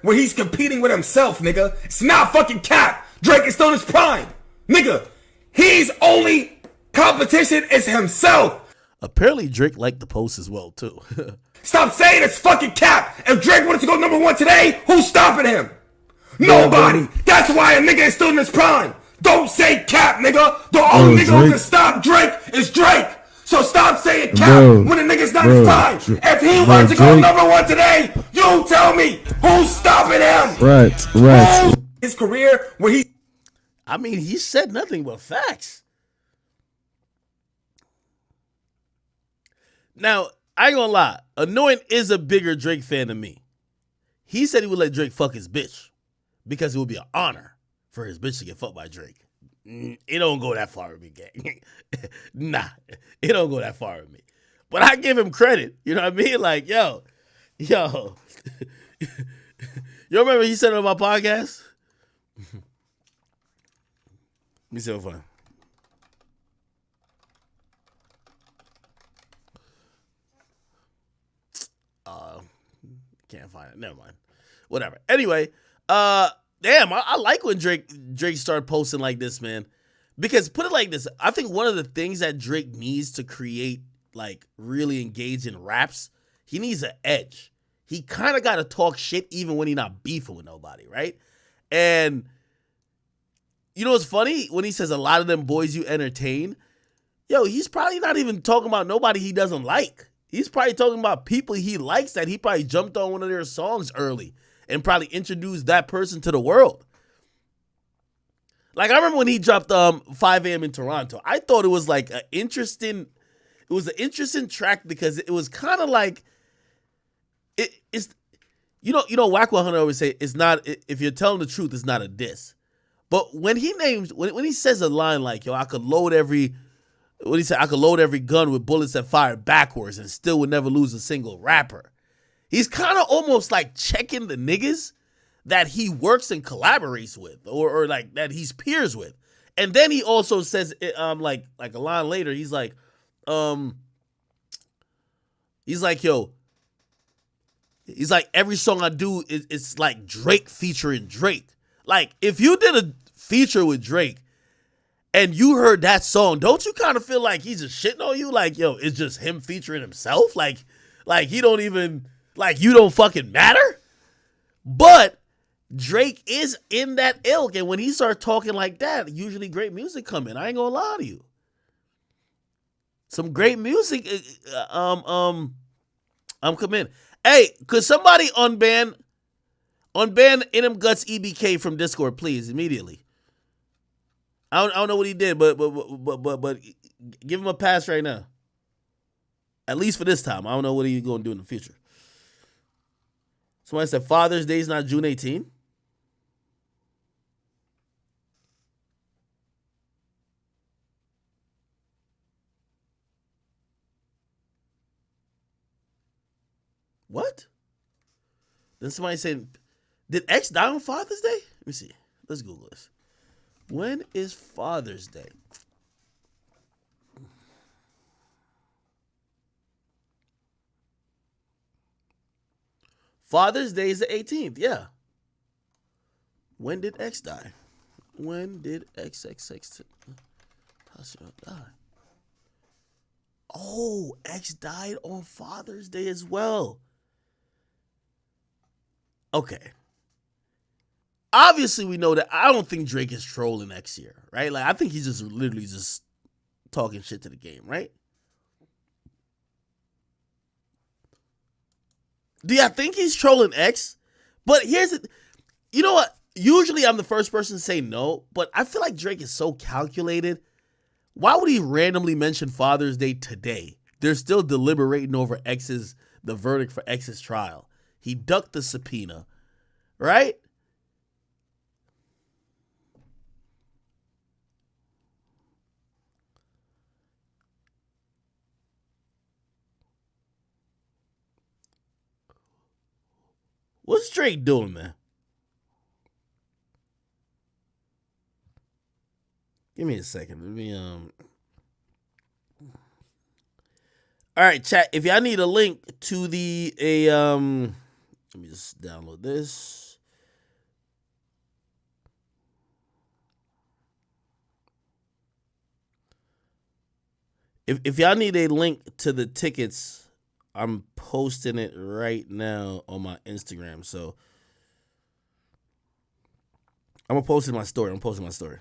Where he's competing with himself, nigga. It's not fucking cap. Drake is still in his prime. Nigga, his only competition is himself. Apparently Drake liked the post as well, too. Stop saying it's fucking cap. If Drake wanted to go number one today, who's stopping him? Nobody. That's why a nigga is still in his prime. Don't say cap, nigga. The only nigga who can stop Drake is Drake. So stop saying cap when a nigga's not in his prime. If he wants to go number one today, you tell me who's stopping him. Right. His career where he. I mean, he said nothing but facts. Now, I ain't gonna lie. Annoying is a bigger Drake fan than me. He said he would let Drake fuck his bitch because it would be an honor for his bitch to get fucked by Drake. It don't go that far with me, gang. Nah, it don't go that far with me. But I give him credit. You know what I mean? Like, yo. You remember he said it on my podcast? Let me see if I can't find it. Never mind. Whatever. Anyway, damn, I like when Drake started posting like this, man. Because put it like this, I think one of the things that Drake needs to create, like, really engage in raps, he needs an edge. He kind of got to talk shit even when he's not beefing with nobody, right? And you know what's funny? When he says a lot of them boys you entertain, yo, he's probably not even talking about nobody he doesn't like. He's probably talking about people he likes that he probably jumped on one of their songs early and probably introduced that person to the world. Like, I remember when he dropped 5 a.m. in Toronto. I thought it was like an interesting track because it was kind of like it's you know Whack 100 always say it's not, if you're telling the truth, it's not a diss. But when he says a line like, yo, I could load every gun with bullets that fire backwards and still would never lose a single rapper. He's kind of almost like checking the niggas that he works and collaborates with, or like that he's peers with. And then he also says, like a line later, he's like, every song I do it's like Drake featuring Drake. Like, if you did a feature with Drake and you heard that song, don't you kind of feel like he's just shitting on you? Like, yo, it's just him featuring himself? Like he don't even, like, you don't fucking matter? But Drake is in that ilk, and when he starts talking like that, usually great music come in. I ain't gonna lie to you. Some great music come in. Hey, could somebody unban In Him Guts EBK from Discord, please, immediately? I don't know what he did, but give him a pass right now. At least for this time. I don't know what he's going to do in the future. Somebody said Father's Day is not June 18. What? Then somebody said, did X die on Father's Day? Let me see. Let's Google this. When is Father's Day? Father's Day is the 18th, yeah. When did X die? When did XXX die? Oh, X died on Father's Day as well. Okay. Obviously, we know that I don't think Drake is trolling X here, right? Like, I think he's just literally just talking shit to the game, right? Do y'all think he's trolling X? But here's it. You know what? Usually I'm the first person to say no, but I feel like Drake is so calculated. Why would he randomly mention Father's Day today? They're still deliberating over the verdict for X's trial. He ducked the subpoena, right? What's Drake doing, man? Give me a second. Let me All right, chat. If y'all need a link to let me just download this. If y'all need a link to the tickets, I'm posting it right now on my Instagram. So I'm gonna post it in my story. I'm posting my story.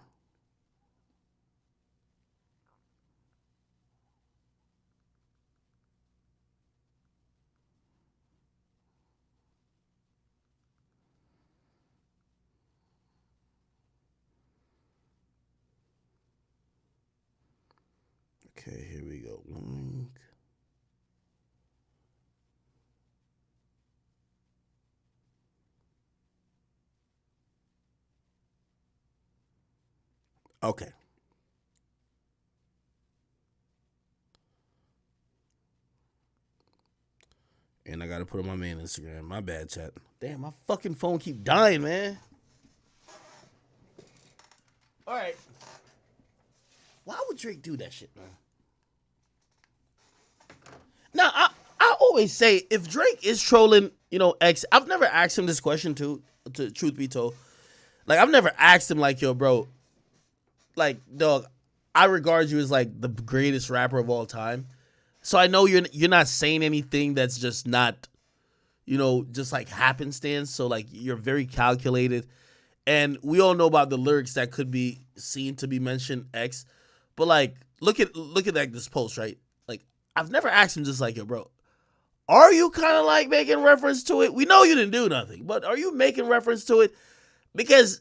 Okay, here we go. Okay. And I gotta put on my main Instagram. My bad, chat. Damn, my fucking phone keep dying, man. All right. Why would Drake do that shit, man? Now, I always say if Drake is trolling, X. I've never asked him this question too. To truth be told, like I've never asked him like, yo, bro, like, dog, I regard you as like the greatest rapper of all time. So I know you're not saying anything that's just not, just like happenstance. So like you're very calculated, and we all know about the lyrics that could be seen to be mentioned X, but like look at like this post, right? Like I've never asked him just like, yo, bro, are you kind of like making reference to it? We know you didn't do nothing, but are you making reference to it? Because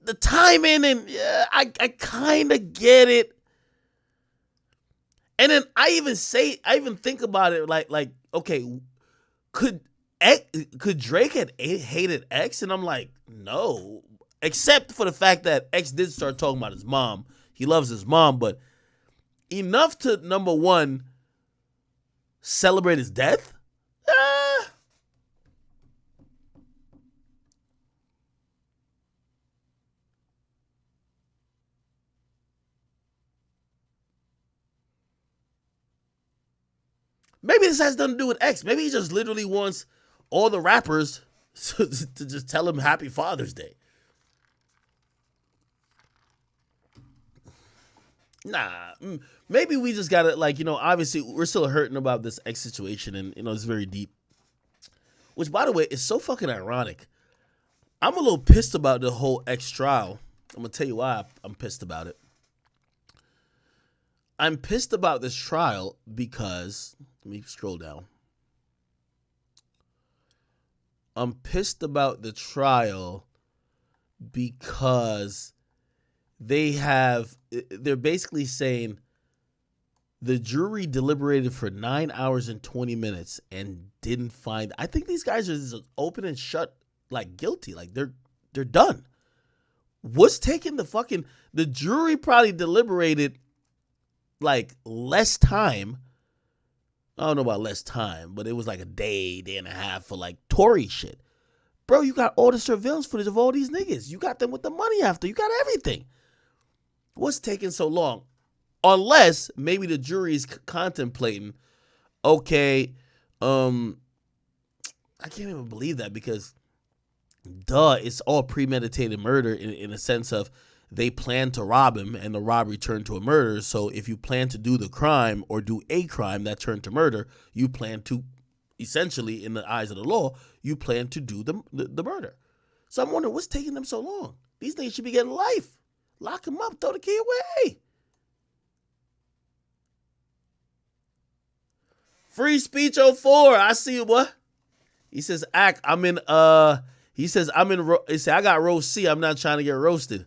the timing and I kind of get it. And then I even think about it like okay, could Drake have hated X? And I'm like, no, except for the fact that X did start talking about his mom. He loves his mom, but enough to, number one, celebrate his death? Maybe this has nothing to do with X. Maybe he just literally wants all the rappers to just tell him Happy Father's Day. Nah, maybe we just gotta, like, obviously we're still hurting about this X situation, and it's very deep. Which, by the way, is so fucking ironic. I'm a little pissed about the whole X trial. I'm gonna tell you why I'm pissed about it. I'm pissed about this trial because, let me scroll down. I'm pissed about the trial because they're basically saying the jury deliberated for 9 hours and 20 minutes and didn't find. I think these guys are just open and shut, like, guilty. Like they're done. What's taking the jury probably deliberated like less time. I don't know about less time, but it was like a day and a half for like Tory shit. Bro, you got all the surveillance footage of all these niggas. You got them with the money after. You got everything. What's taking so long? Unless maybe the jury is contemplating, okay, I can't even believe that because, it's all premeditated murder in a sense of they plan to rob him and the robbery turned to a murder. So if you plan to do the crime or do a crime that turned to murder, you plan to, essentially, in the eyes of the law, you plan to do the murder. So I'm wondering what's taking them so long. These niggas should be getting life. Lock him up, throw the key away. Free speech 04. I see you, boy. He says, I got row C. I'm not trying to get roasted.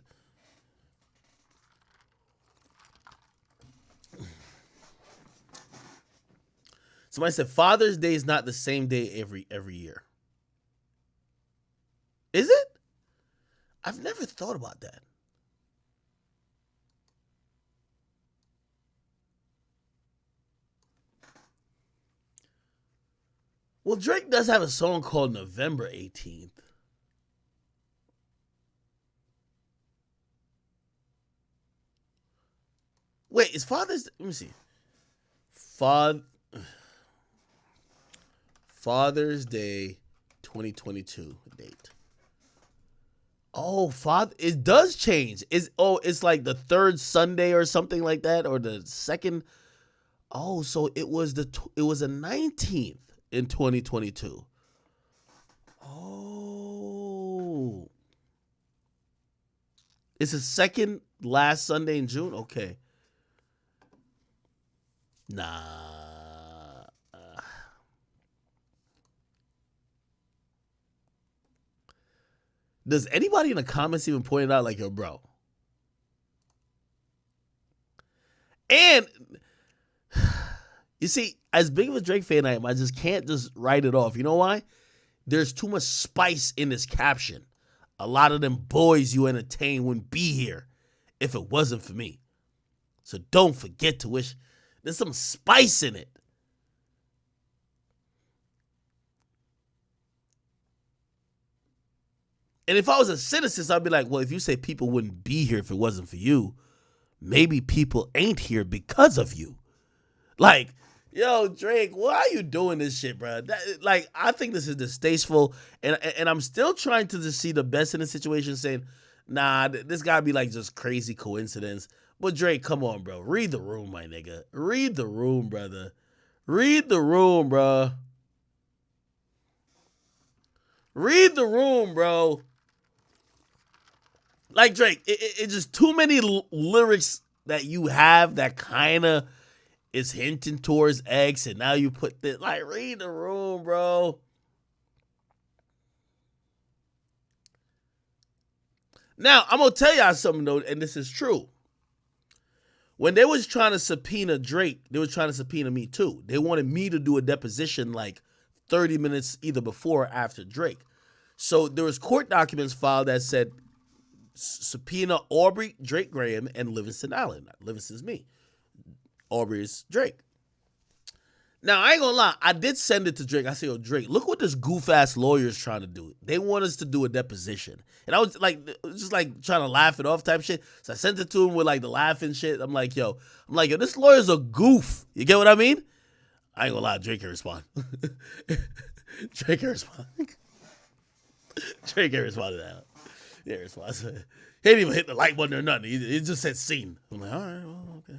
Somebody said Father's Day is not the same day every year. Is it? I've never thought about that. Well, Drake does have a song called November 18th. Wait, is Father's... Let me see. Father's Day 2022 date. Oh, it does change. It's like the third Sunday or something like that, or the second. Oh, so it was the 19th in 2022. Oh. It's the second last Sunday in June? Okay. Nah. Does anybody in the comments even point it out like, yo, bro? And you see, as big of a Drake fan I am, I just can't just write it off. You know why? There's too much spice in this caption. A lot of them boys you entertain wouldn't be here if it wasn't for me. So don't forget to wish. There's some spice in it. And if I was a citizen, I'd be like, well, if you say people wouldn't be here if it wasn't for you, maybe people ain't here because of you. Like, yo, Drake, why are you doing this shit, bro? I think this is distasteful, and I'm still trying to just see the best in the situation, saying, nah, this gotta be like just crazy coincidence. But Drake, come on, bro. Read the room, my nigga. Read the room, brother. Read the room, bro. Read the room, bro. Like, Drake, it's just too many lyrics that you have that kind of is hinting towards X, and now you put this. Like, read the room, bro. Now, I'm going to tell y'all something, though, and this is true. When they was trying to subpoena Drake, they was trying to subpoena me, too. They wanted me to do a deposition like 30 minutes either before or after Drake. So there was court documents filed that said subpoena Aubrey, Drake Graham, and Livingston Allen. Livingston's me. Aubrey is Drake. Now, I ain't gonna lie. I did send it to Drake. I said, yo, Drake, look what this goof-ass lawyer is trying to do. They want us to do a deposition. And I was just like trying to laugh it off type shit. So I sent it to him with like the laughing shit. I'm like, yo, this lawyer's a goof. You get what I mean? I ain't gonna lie. Drake can respond. Drake can respond. Drake can respond to that. Yeah, respond. He didn't even hit the like button or nothing. He just said scene. I'm like, all right, well, okay.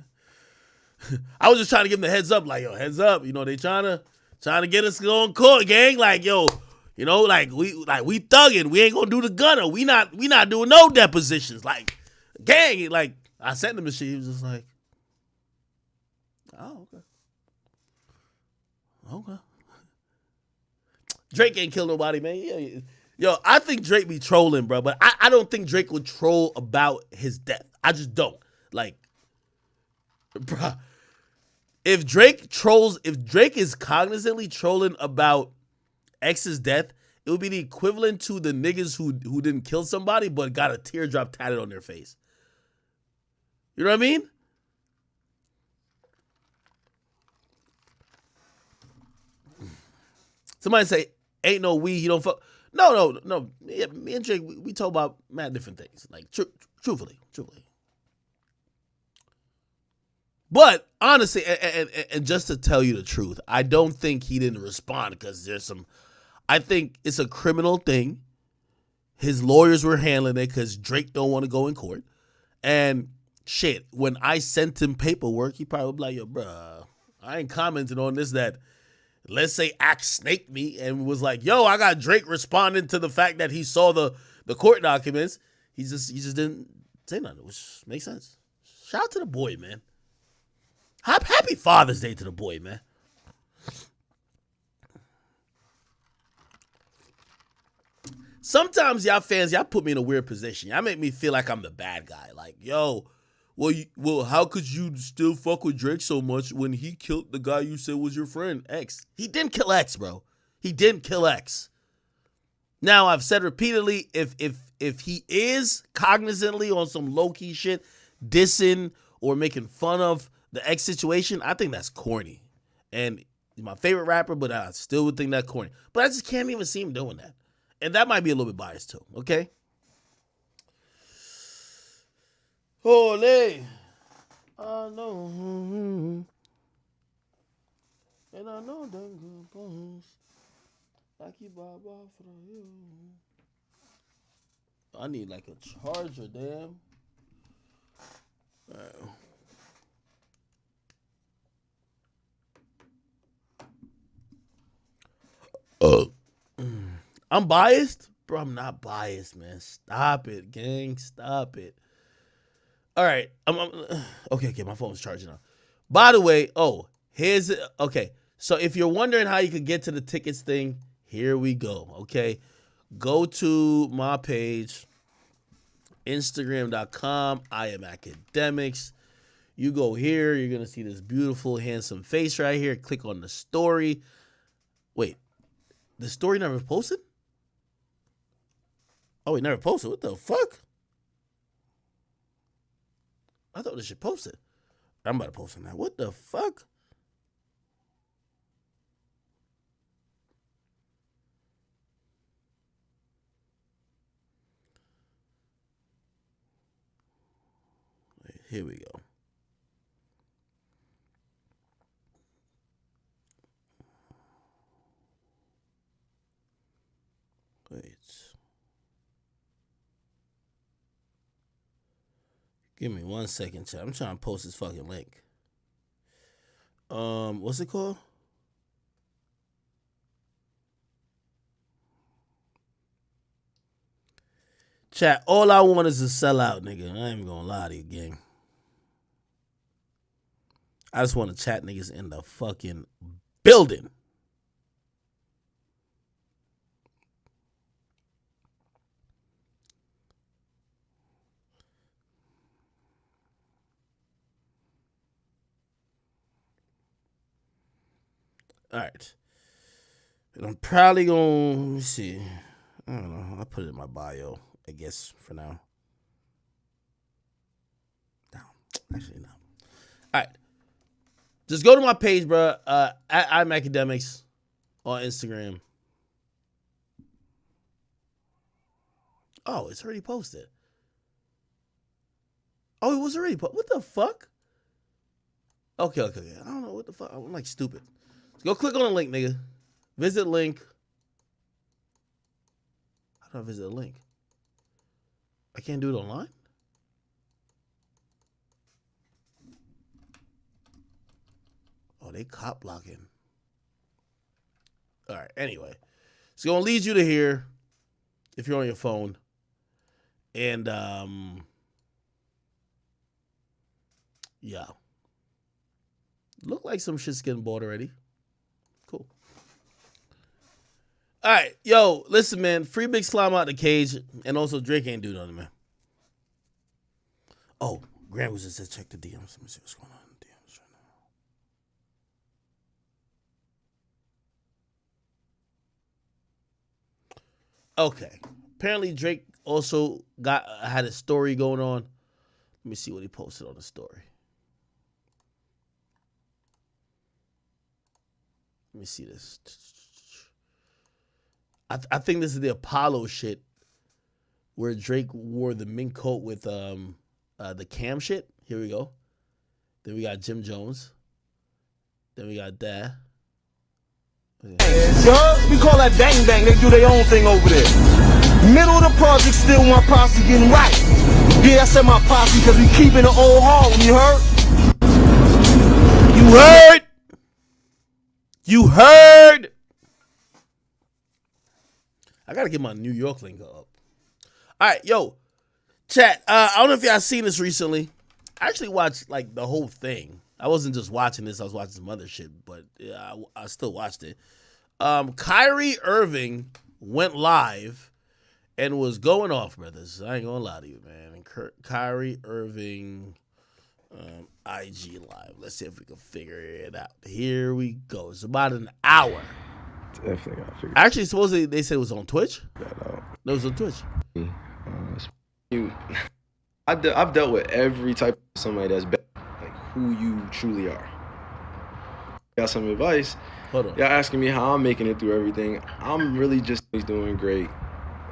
I was just trying to give them the heads up, like, yo, heads up. You know, they trying to get us going court, gang. Like, yo, you know, we thugging. We ain't gonna do the gunner. We not doing no depositions. Like, gang, like I sent him and shit. He was just like, oh, okay. Okay. Drake ain't kill nobody, man. Yeah. Yo, I think Drake be trolling, bro, but I don't think Drake would troll about his death. I just don't. Like, bro, if Drake is cognizantly trolling about X's death, it would be the equivalent to the niggas who didn't kill somebody but got a teardrop tatted on their face. You know what I mean? Somebody say, ain't no we, he don't fuck. No. Yeah, me and Drake, we talk about mad different things. Like, truthfully. But honestly, and just to tell you the truth, I don't think he didn't respond because I think it's a criminal thing. His lawyers were handling it because Drake don't want to go in court. And shit, when I sent him paperwork, he probably was like, yo, bruh, I ain't commenting on this that, let's say, Axe snaked me and was like, yo, I got Drake responding to the fact that he saw the court documents. He just didn't say nothing, which makes sense. Shout out to the boy, man. Happy Father's Day to the boy, man. Sometimes y'all fans, y'all put me in a weird position. Y'all make me feel like I'm the bad guy. Like, yo, well, how could you still fuck with Drake so much when he killed the guy you said was your friend, X? He didn't kill X, bro. He didn't kill X. Now, I've said repeatedly, if he is cognizantly on some low-key shit, dissing or making fun of the X situation, I think that's corny. And he's my favorite rapper, but I still would think that's corny. But I just can't even see him doing that. And that might be a little bit biased too, okay? Holy. I know. And I know them good bones. Like you baba for you. I need like a charger, damn. All right. I'm biased? Bro, I'm not biased, man. Stop it, gang. Stop it. All right. Okay. My phone's charging now. By the way, okay. So if you're wondering how you could get to the tickets thing, here we go. Okay. Go to my page, Instagram.com. I am academics. You go here. You're going to see this beautiful, handsome face right here. Click on the story. Wait. The story never posted? Oh, it never posted. What the fuck? I thought this shit posted. I'm about to post on that. What the fuck? Wait, here we go. Wait. Give me 1 second, chat. I'm trying to post this fucking link. What's it called? Chat, all I want is to sell out, nigga. I ain't even gonna lie to you, gang. I just want to chat niggas in the fucking building. All right. And I'm probably going to, let me see. I don't know. I'll put it in my bio, I guess, for now. No. Actually, no. All right. Just go to my page, bro. I'm Academics on Instagram. Oh, it's already posted. Oh, it was already posted. What the fuck? Okay. I don't know what the fuck. I'm like stupid. Go click on the link, nigga. Visit link. How do I visit a link? I can't do it online? Oh, they cop blocking. All right, anyway. It's going to lead you to here if you're on your phone. And, yeah. Look like some shit's getting bought already. Cool. All right, yo, listen, man. Free Big Slime out the cage, and also Drake ain't do nothing, man. Oh, Grant was just said check the DMs. Let me see what's going on in the DMs right now. Okay, apparently Drake also had a story going on. Let me see what he posted on the story. Let me see this. I think this is the Apollo shit where Drake wore the mink coat with the cam shit. Here we go. Then we got Jim Jones. Then we got that. Yeah. We call that bang bang. They do their own thing over there. Middle of the project, still my posse getting right. Yeah, I said my posse because we keeping the old Harlem. You heard? You heard? You heard? I gotta get my New York link up. All right, yo, chat. I don't know if y'all seen this recently. I actually watched like the whole thing. I wasn't just watching this; I was watching some other shit. But yeah, I still watched it. Kyrie Irving went live and was going off, brothers. I ain't gonna lie to you, man. And Kyrie Irving, IG live. Let's see if we can figure it out. Here we go. It's about an hour. Definitely gotta figure. Actually, supposedly they said it was on Twitch. that out. No, it was on Twitch. I've dealt with every type of somebody that's better, like who you truly are. Got some advice. Hold on. Y'all asking me how I'm making it through everything. I'm really just doing great.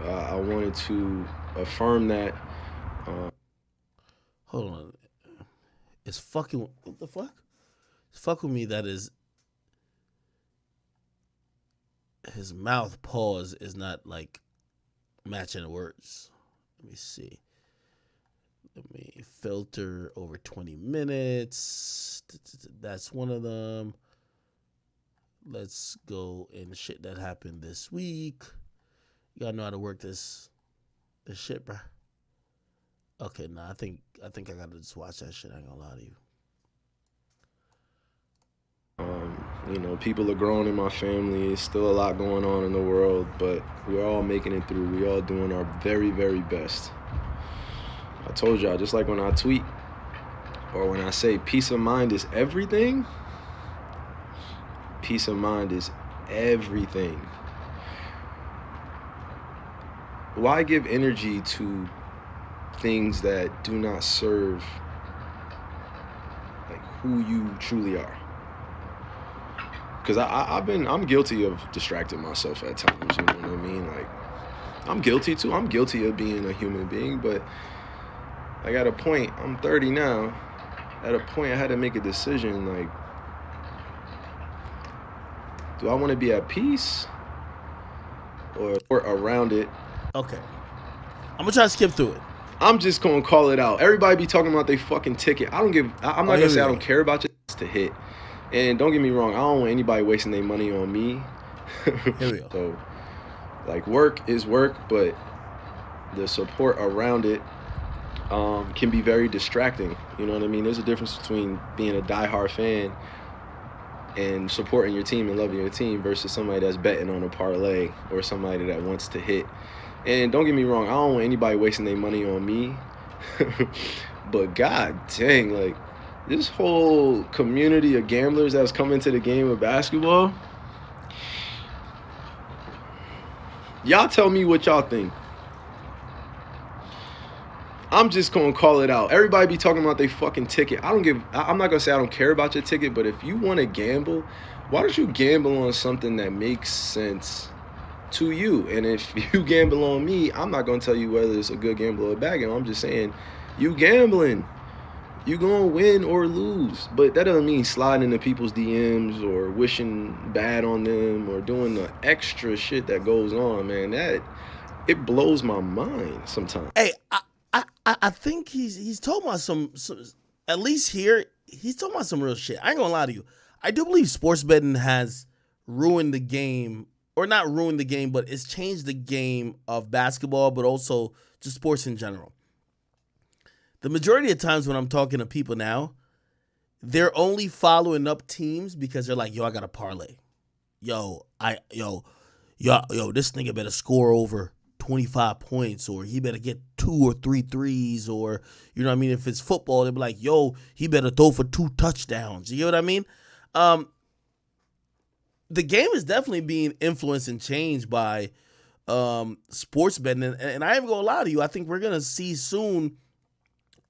I wanted to affirm that. Hold on. It's fucking. What the fuck? It's fucking with me that his mouth pause is not like matching the words. Let me see. Let me filter over 20 minutes. That's one of them. Let's go and shit that happened this week. You gotta know how to work this shit, bro. Okay, nah, I think I gotta just watch that shit. I ain't gonna lie to you. People are growing in my family. It's still a lot going on in the world, but we're all making it through. We all doing our very, very best. I told y'all, just like when I tweet or when I say peace of mind is everything, peace of mind is everything. Why give energy to things that do not serve like who you truly are? Because I'm guilty of distracting myself at times, you know what I mean? Like, I'm guilty too. I'm guilty of being a human being, but like at a point, I'm 30 now, at a point I had to make a decision, like, do I want to be at peace or around it? Okay. I'm gonna try to skip through it. I'm just gonna call it out. Everybody be talking about their fucking ticket. I'm not gonna say I don't care about it to hit. And don't get me wrong, I don't want anybody wasting their money on me. Here we go. So, like, work is work, but the support around it can be very distracting. You know what I mean? There's a difference between being a diehard fan and supporting your team and loving your team versus somebody that's betting on a parlay or somebody that wants to hit. And don't get me wrong, I don't want anybody wasting their money on me. But god dang, like, this whole community of gamblers that's come into the game of basketball, y'all tell me what y'all think. I'm just gonna call it out. Everybody be talking about their fucking ticket. I'm not gonna say I don't care about your ticket, but if you wanna gamble, why don't you gamble on something that makes sense to you? And if you gamble on me, I'm not gonna tell you whether it's a good gamble or a bad gamble. I'm just saying, you gambling. You gonna win or lose, but that doesn't mean sliding into people's DMs or wishing bad on them or doing the extra shit that goes on, man. That it blows my mind sometimes. Hey, I think he's talking about some at least here he's talking about some real shit. I ain't gonna lie to you. I do believe sports betting has ruined the game, or not ruined the game, but it's changed the game of basketball, but also just sports in general. The majority of times when I'm talking to people now, they're only following up teams because they're like, yo, I got a parlay. Yo, this nigga better score over 25 points, or he better get 2 or 3 threes, or, you know what I mean? If it's football, they'll be like, yo, he better throw for 2 touchdowns. You know what I mean? The game is definitely being influenced and changed by sports betting. And I ain't gonna lie to you, I think we're going to see soon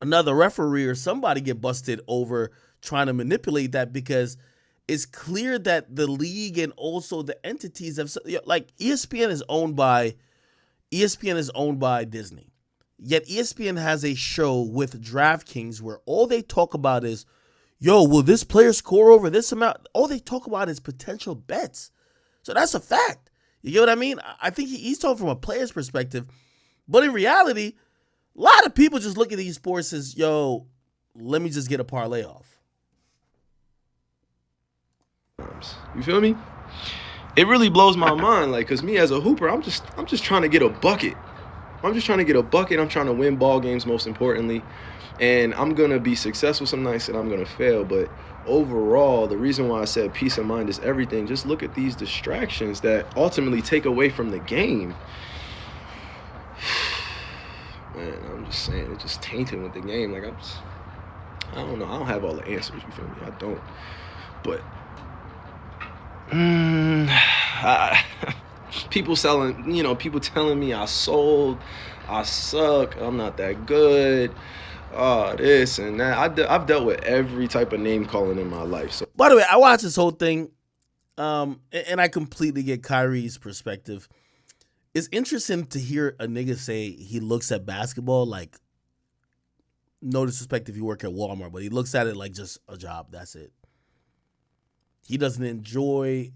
another referee or somebody get busted over trying to manipulate that, because it's clear that the league and also the entities have, like, ESPN is owned by Disney. Yet ESPN has a show with DraftKings where all they talk about is, yo, will this player score over this amount? All they talk about is potential bets. So that's a fact. You get what I mean? I think he's talking from a player's perspective. But in reality, a lot of people just look at these sports as, yo, let me just get a parlay off. You feel me? It really blows my mind, like, cause me as a hooper, I'm just trying to get a bucket. I'm just trying to get a bucket. I'm trying to win ball games, most importantly, and I'm gonna be successful some nights and I'm gonna fail. But overall, the reason why I said peace of mind is everything. Just look at these distractions that ultimately take away from the game. Man, I'm just saying, it's just tainted with the game. Like, I don't know. I don't have all the answers, you feel me? I don't. But people telling me I sold, I suck, I'm not that good, this and that. I've dealt with every type of name calling in my life. So, by the way, I watched this whole thing, and I completely get Kyrie's perspective. It's interesting to hear a nigga say he looks at basketball like, no disrespect if you work at Walmart, but he looks at it like just a job. That's it. He doesn't enjoy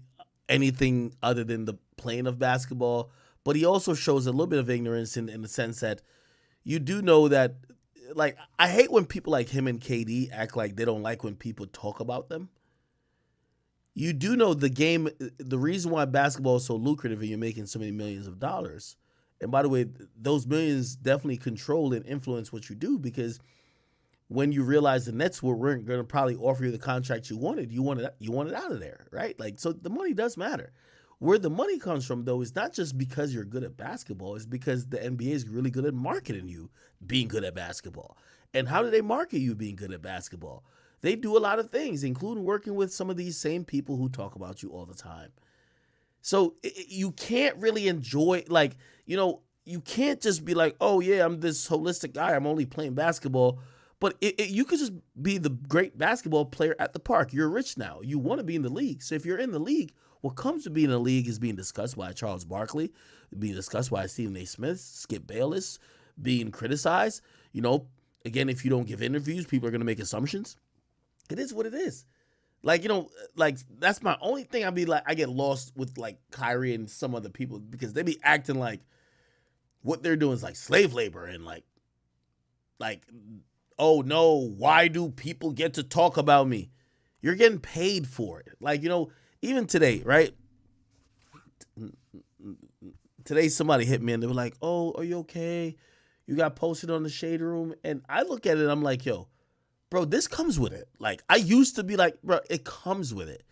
anything other than the playing of basketball, but he also shows a little bit of ignorance in the sense that you do know that, like, I hate when people like him and KD act like they don't like when people talk about them. You do know the game, the reason why basketball is so lucrative and you're making so many millions of dollars And by the way, those millions definitely control and influence what you do, because when you realize the Nets weren't going to probably offer you the contract you wanted out of there, right? Like, so the money does matter. Where the money comes from, though, is not just because you're good at basketball. It's because the NBA is really good at marketing you being good at basketball. And how do they market you being good at basketball? They do a lot of things, including working with some of these same people who talk about you all the time. So you can't really enjoy, like, you know, you can't just be like, oh, yeah, I'm this holistic guy. I'm only playing basketball. But you could just be the great basketball player at the park. You're rich now. You want to be in the league. So if you're in the league, what comes to being in the league is being discussed by Charles Barkley, being discussed by Stephen A. Smith, Skip Bayless, being criticized. You know, again, if you don't give interviews, people are going to make assumptions. It is what it is. Like, you know, like, that's my only thing. I get lost with, like, Kyrie and some other people, because they be acting like what they're doing is like slave labor, and like, oh no, why do people get to talk about me? You're getting paid for it. Like, you know, even today, right? Today somebody hit me and they were like, oh, are you okay? You got posted on the Shade Room. And I look at it and I'm like, yo, bro, this comes with it. Like, I used to be like, bro, it comes with it.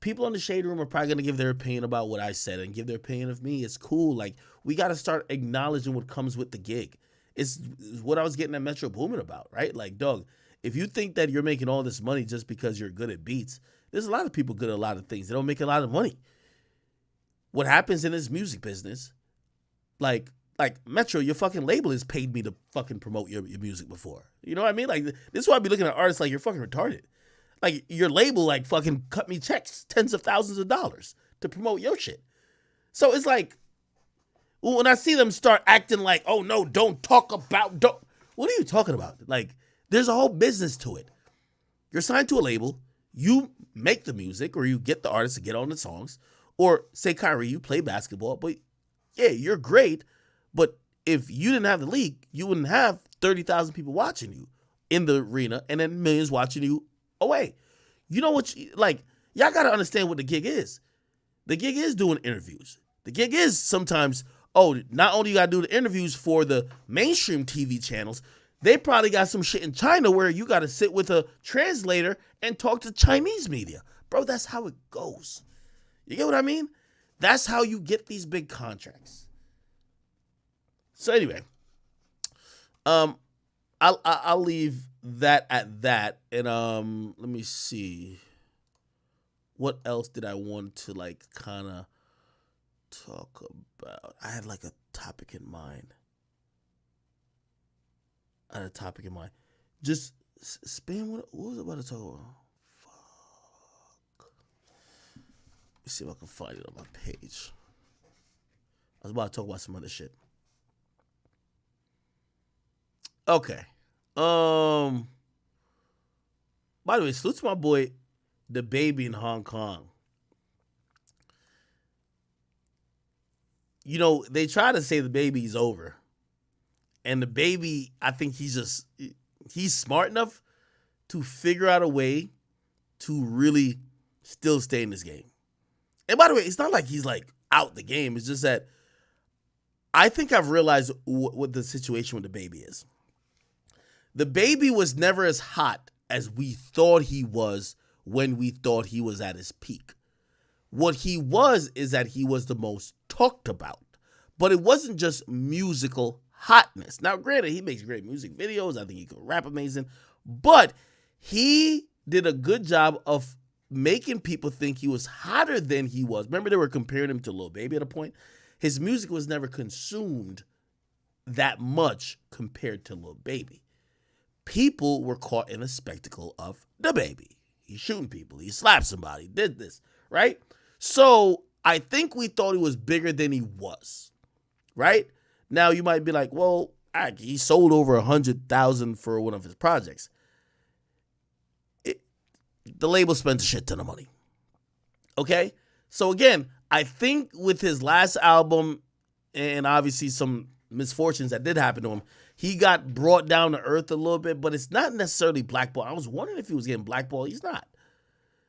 People on the Shade Room are probably going to give their opinion about what I said and give their opinion of me. It's cool. Like, we got to start acknowledging what comes with the gig. It's what I was getting at Metroboomin about, right? Like, dog, if you think that you're making all this money just because you're good at beats, there's a lot of people good at a lot of things. They don't make a lot of money. What happens in this music business, like Metro, your fucking label has paid me to fucking promote your music before. You know what I mean? Like, this is why I be looking at artists like you're fucking retarded. Like, your label, like, fucking cut me checks, tens of thousands of dollars to promote your shit. So it's like, when I see them start acting like, oh no, don't talk about, what are you talking about? Like, there's a whole business to it. You're signed to a label, you make the music, or you get the artist to get on the songs, or say, Kyrie, you play basketball, but yeah, you're great, but if you didn't have the league, you wouldn't have 30,000 people watching you in the arena and then millions watching you away. You know what, like, y'all got to understand what the gig is. The gig is doing interviews. The gig is sometimes, oh, not only you got to do the interviews for the mainstream TV channels, they probably got some shit in China where you got to sit with a translator and talk to Chinese media. Bro, that's how it goes. You get what I mean? That's how you get these big contracts. So anyway, I'll leave that at that. And let me see. What else did I want to, like, kind of talk about? I had like a topic in mind. Just spam. What was I about to talk about? Fuck. Let me see if I can find it on my page. I was about to talk about some other shit. Okay. By the way, salute to my boy, the baby in Hong Kong. You know, they try to say the baby's over. And the baby, I think he's smart enough to figure out a way to really still stay in this game. And by the way, it's not like he's like out the game. It's just that I think I've realized what the situation with the baby is. The baby was never as hot as we thought he was when we thought he was at his peak. What he was is that he was the most talked about. But it wasn't just musical hotness. Now, granted, he makes great music videos. I think he can rap amazing. But he did a good job of making people think he was hotter than he was. Remember, they were comparing him to Lil Baby at a point? His music was never consumed that much compared to Lil Baby. People were caught in a spectacle of the baby. He's shooting people. He slapped somebody. Did this, right? So I think we thought he was bigger than he was, right? Now you might be like, well, he sold over 100,000 for one of his projects. The label spent a shit ton of money. Okay? So again, I think with his last album and obviously some misfortunes that did happen to him, he got brought down to earth a little bit, but it's not necessarily blackballed. I was wondering if he was getting blackballed. He's not.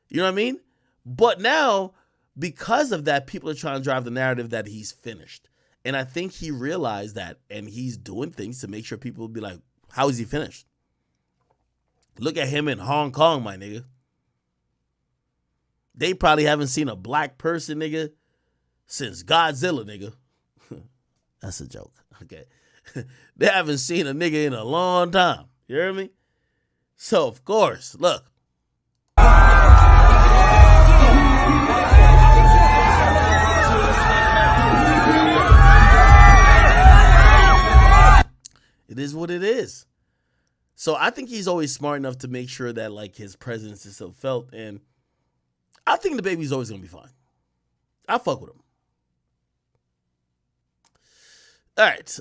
You know what I mean? But now, because of that, people are trying to drive the narrative that he's finished. And I think he realized that, and he's doing things to make sure people will be like, how is he finished? Look at him in Hong Kong, my nigga. They probably haven't seen a black person, nigga, since Godzilla, nigga. That's a joke. Okay. They haven't seen a nigga in a long time. You hear me? So, of course, look. It is what it is. So I think he's always smart enough to make sure that like his presence is still felt, and I think the baby's always gonna be fine. I fuck with him. All right.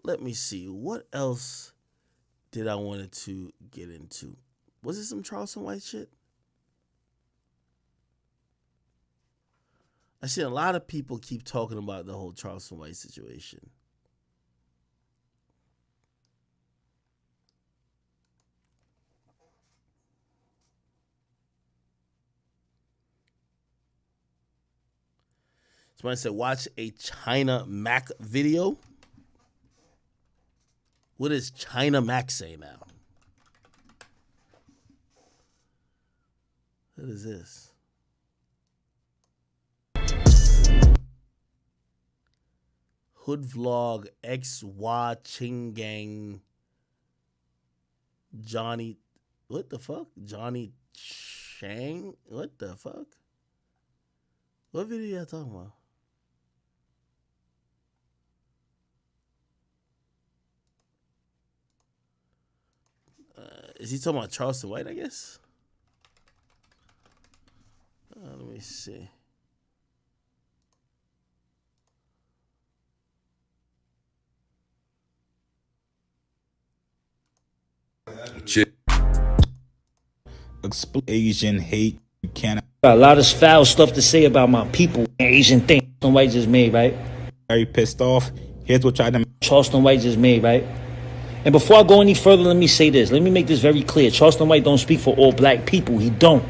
Let me see. What else did I wanted to get into? Was it some Charleston White shit? I see a lot of people keep talking about the whole Charleston White situation. Somebody said, watch a China Mac video. What does China Mac say now? What is this? Hood Vlog XY Chingang Johnny. What the fuck? Johnny Chang? What the fuck? What video y'all talking about? Is he talking about Charleston White, I guess? Let me see. Asian hate. You cannot. Got a lot of foul stuff to say about my people. Asian thing. Charleston White just made, right? Very pissed off. Here's what tried to. Charleston White just made, right? And before I go any further, let me say this. Let me make this very clear. Charleston White don't speak for all black people. He don't.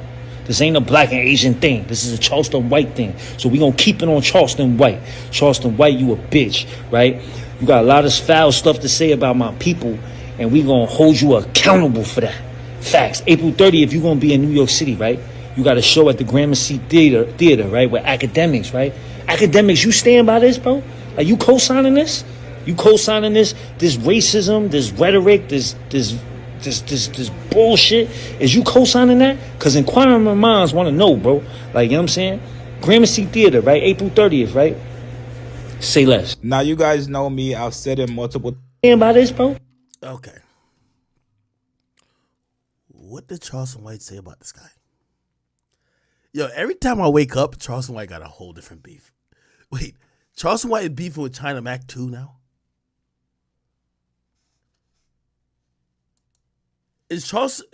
This ain't a black and Asian thing. This is a Charleston White thing. So we gonna keep it on Charleston White. Charleston White, you a bitch, right? You got a lot of foul stuff to say about my people, and we gonna hold you accountable for that. Facts. April 30th, you gonna be in New York City, right? You got a show at the Gramercy Theater, right? With academics, right? Academics, you stand by this, bro? Are you co-signing this? You co-signing this racism, this rhetoric, this bullshit? Is you co-signing that? Because inquiring minds want to know, bro. Like, you know what I'm saying? Gramercy Theater, right? April 30th, right? Say less. Now you guys know me. I've said it multiple. Stand by this, bro? Okay. What did Charleston White say about this guy? Yo, every time I wake up, Charleston White got a whole different beef. Wait, Charleston White is beefing with China Mac too now? Is Charleston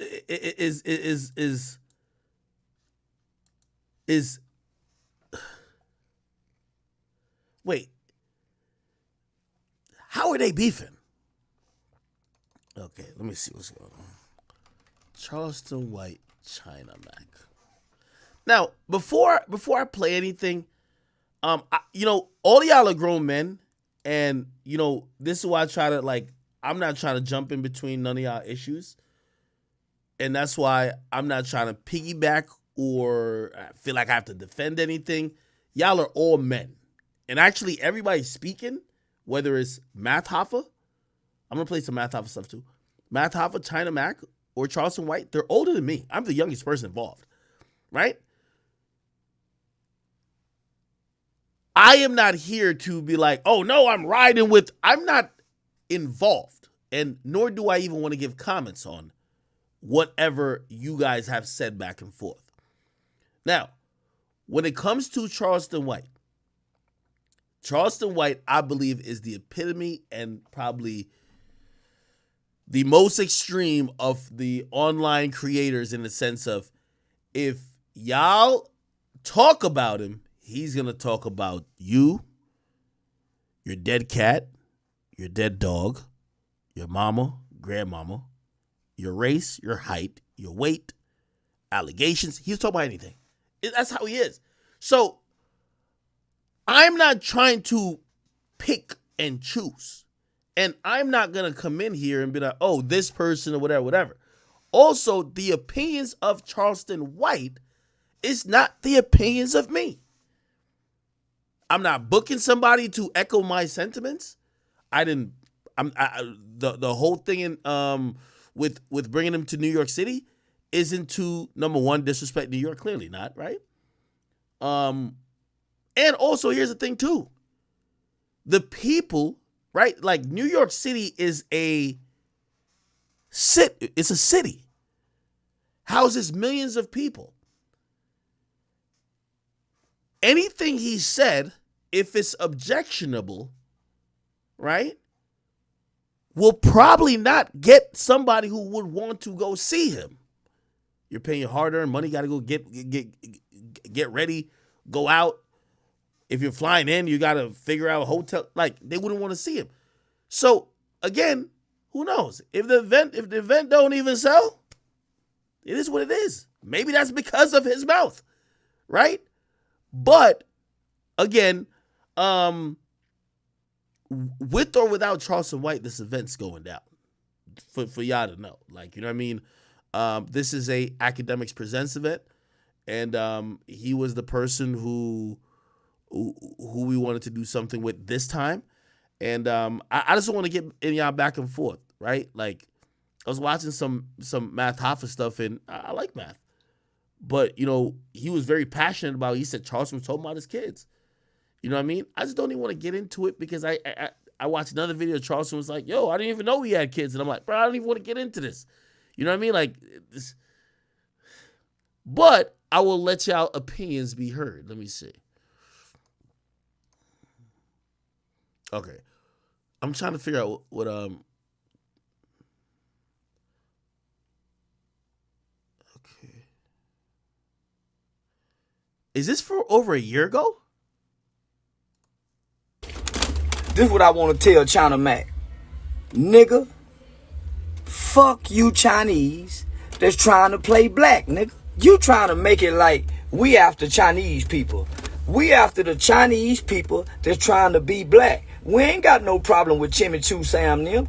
is wait, how are they beefing? Okay, let me see what's going on. Charleston White, China Mac. Now, before I play anything, all y'all are grown men, and this is why I try to I'm not trying to jump in between none of y'all issues, and that's why I'm not trying to piggyback or feel like I have to defend anything. Y'all are all men, and actually everybody speaking, whether it's Math Hoffa, I'm gonna play some Math Hoffa stuff too. Math Hoffa, China Mac, or Charleston White, they're older than me. I'm the youngest person involved, right? I am not here to be like, oh no, I'm not involved, and nor do I even want to give comments on whatever you guys have said back and forth. Now, when it comes to Charleston White, I believe, is the epitome and probably the most extreme of the online creators, in the sense of, if y'all talk about him, he's going to talk about you, your dead cat, your dead dog, your mama, grandmama, your race, your height, your weight, allegations. He'll talk about anything. That's how he is. So I'm not trying to pick and choose. And I'm not going to come in here and be like, oh, this person or whatever, whatever. Also, the opinions of Charleston White is not the opinions of me. I'm not booking somebody to echo my sentiments. The whole thing in with bringing him to New York City isn't to, number one, disrespect New York. Clearly not, right? And also, here's the thing too. The people, right? Like New York City is it's a city. Houses millions of people. Anything he said, if it's objectionable, right, will probably not get somebody who would want to go see him. You're paying your hard-earned money, got to go get ready, go out. If you're flying in, you got to figure out a hotel. Like, they wouldn't want to see him. So, again, who knows? If the event don't even sell, it is what it is. Maybe that's because of his mouth, right? But, again, with or without Charleston White, this event's going down. For y'all to know. Like, you know what I mean? This is a Academics Presents event. And he was the person who we wanted to do something with this time. And I just want to get in y'all back and forth, right? Like, I was watching some Math Hoffa stuff, and I like math. But, you know, he was very passionate about it. He said Charleston was talking about his kids. You know what I mean? I just don't even want to get into it because I watched another video. Charleston was like, yo, I didn't even know he had kids. And I'm like, bro, I don't even want to get into this. You know what I mean? Like, this. But I will let y'all opinions be heard. Let me see. Okay. I'm trying to figure out what okay. Is this for over a year ago? This is what I want to tell China Mac. Nigga, fuck you Chinese that's trying to play black, nigga. You trying to make it like we after Chinese people. We after the Chinese people that's trying to be black. We ain't got no problem with Chimmy Choo Sam them.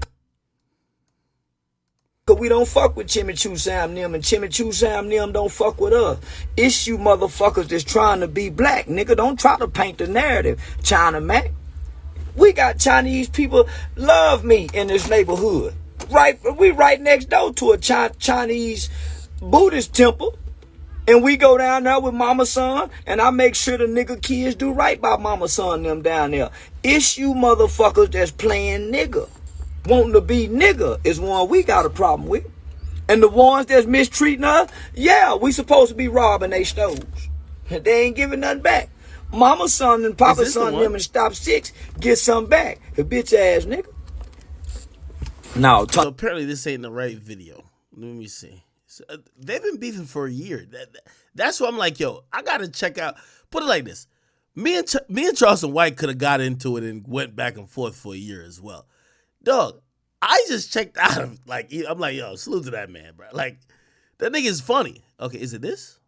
Cause we don't fuck with Chimmy Choo Sam them, and Chimmy Choo Sam them don't fuck with us. It's you motherfuckers that's trying to be black, nigga. Don't try to paint the narrative, China Mac. We got Chinese people love me in this neighborhood. Right, we right next door to a Chinese Buddhist temple. And we go down there with mama son, and I make sure the nigga kids do right by mama son them down there. It's you motherfuckers that's playing nigga. Wanting to be nigga is one we got a problem with. And the ones that's mistreating us, yeah, we supposed to be robbing they stoves. They ain't giving nothing back. Mama son and papa son them and stop 6 get some back. A bitch ass nigga. No, so apparently this ain't the right video. Let me see. So, they've been beefing for a year. That's why I'm like, yo, I gotta check out. Put it like this: me and Charleston White could have got into it and went back and forth for a year as well. Dog, I just checked out of like I'm like, yo, salute to that man, bro. Like that nigga is funny. Okay, is it this?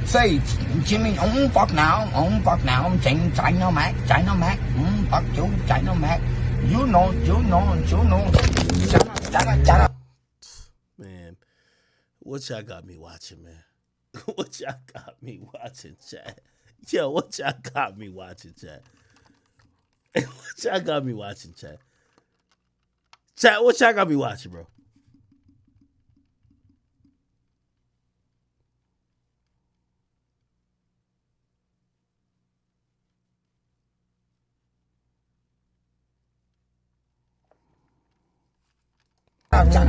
Say, Jimmy, fuck now, China Mac, fuck you, China Mac. You know. China. Man, what y'all got me watching, man? What y'all got me watching, chat? Yo, what y'all got me watching, chat? What y'all got me watching, chat? Chat, what y'all got me watching, bro?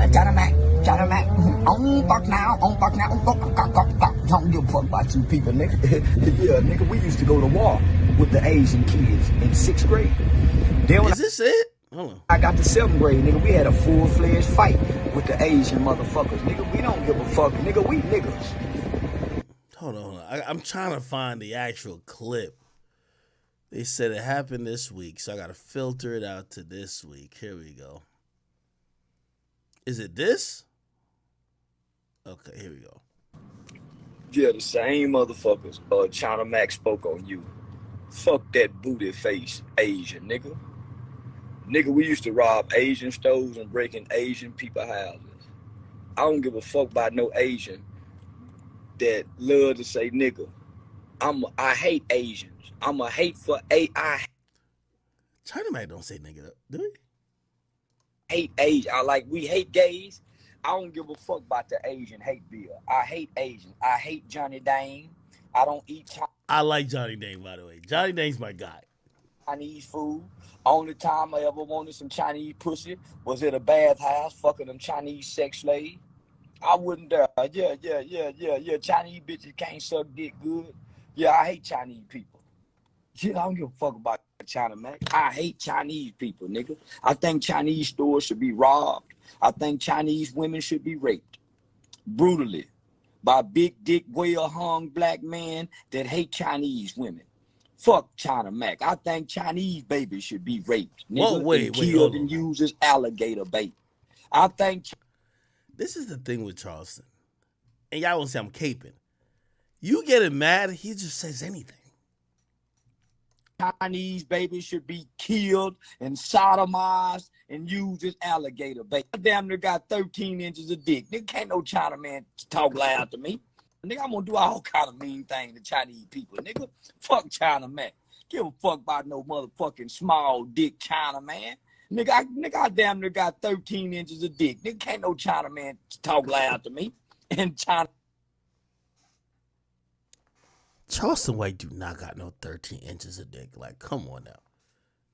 China Mac. Fuck now. Don't give a fuck about you people, nigga. Yeah, nigga, we used to go to war with the Asian kids in 6th grade. Then Is this it? Hold on. I got to 7th grade, nigga. We had a full-fledged fight with the Asian motherfuckers, nigga. We don't give a fuck, nigga. We niggas. Hold on. I'm trying to find the actual clip. They said it happened this week, so I got to filter it out to this week. Here we go. Is it this? Okay, here we go. Yeah, the same motherfuckers. China Mac spoke on you. Fuck that booty face Asian nigga. Nigga, we used to rob Asian stores and break in Asian people houses. I don't give a fuck about no Asian that love to say nigga. I hate Asians. I'm a hate for I China Mac don't say nigga, do he? hate Asian. We hate gays. I don't give a fuck about the Asian hate bill. I hate Asians. I hate Johnny Dane. I don't eat I like Johnny Dane, by the way. Johnny Dane's my guy. Chinese food. Only time I ever wanted some Chinese pussy was at a bathhouse fucking them Chinese sex slaves. I wouldn't dare. Yeah. Chinese bitches can't suck dick good. Yeah, I hate Chinese people. Shit, I don't give a fuck about China, man. I hate Chinese people, nigga. I think Chinese stores should be robbed. I think Chinese women should be raped brutally by big dick, well-hung black men that hate Chinese women. Fuck China Mac. I think Chinese babies should be raped, nigga, and killed and used as alligator bait. I think this is the thing with Charleston, and y'all won't say I'm caping. You get him mad, he just says anything. Chinese babies should be killed and sodomized and used as alligator bait. I damn near got 13 inches of dick. Nigga, can't no China man talk loud to me. Nigga, I'm gonna do all kind of mean things to Chinese people, nigga. Fuck China man. Give a fuck about no motherfucking small dick China man. Nigga, I damn near got 13 inches of dick. Nigga, can't no China man talk loud to me. And China. Charleston White do not got no 13 inches of dick. Like, come on now.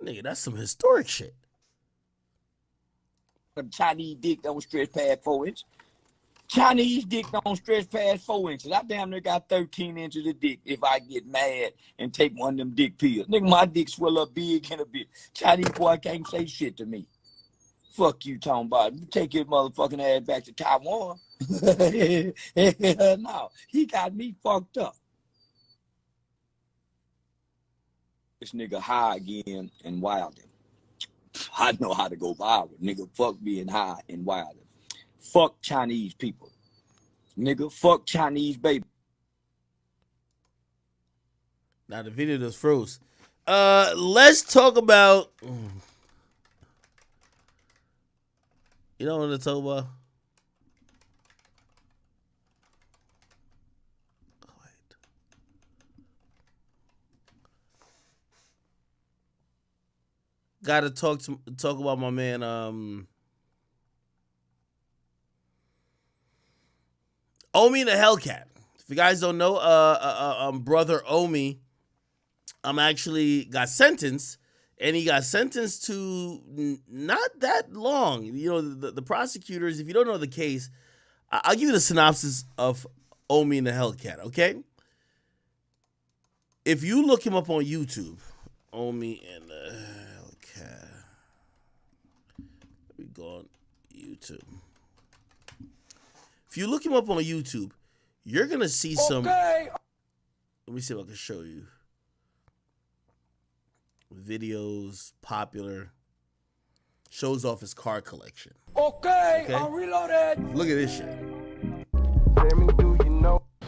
Nigga, that's some historic shit. Chinese dick don't stretch past 4 inches. Chinese dick don't stretch past 4 inches. I damn near got 13 inches of dick if I get mad and take one of them dick pills. Nigga, my dick swell up big in a bit. Chinese boy can't say shit to me. Fuck you talking about. You take your motherfucking ass back to Taiwan. No, he got me fucked up. This nigga high again and wilding. I know how to go viral. Nigga, fuck being high and wilding. Fuck Chinese people. Nigga, fuck Chinese baby. Now the video just froze. Let's talk about... You know what I'm talking about? Gotta talk about my man Omi the Hellcat. If you guys don't know, brother Omi actually got sentenced, and he got sentenced to not that long. You know, the prosecutors, if you don't know the case, I'll give you the synopsis of Omi and the Hellcat, okay? If you look him up on YouTube, Omi and the Hellcat. Let me go on YouTube. If you look him up on YouTube, you're going to see some... Let me see if I can show you. Videos, popular. Shows off his car collection. Okay? I'm reloaded. Look at this shit.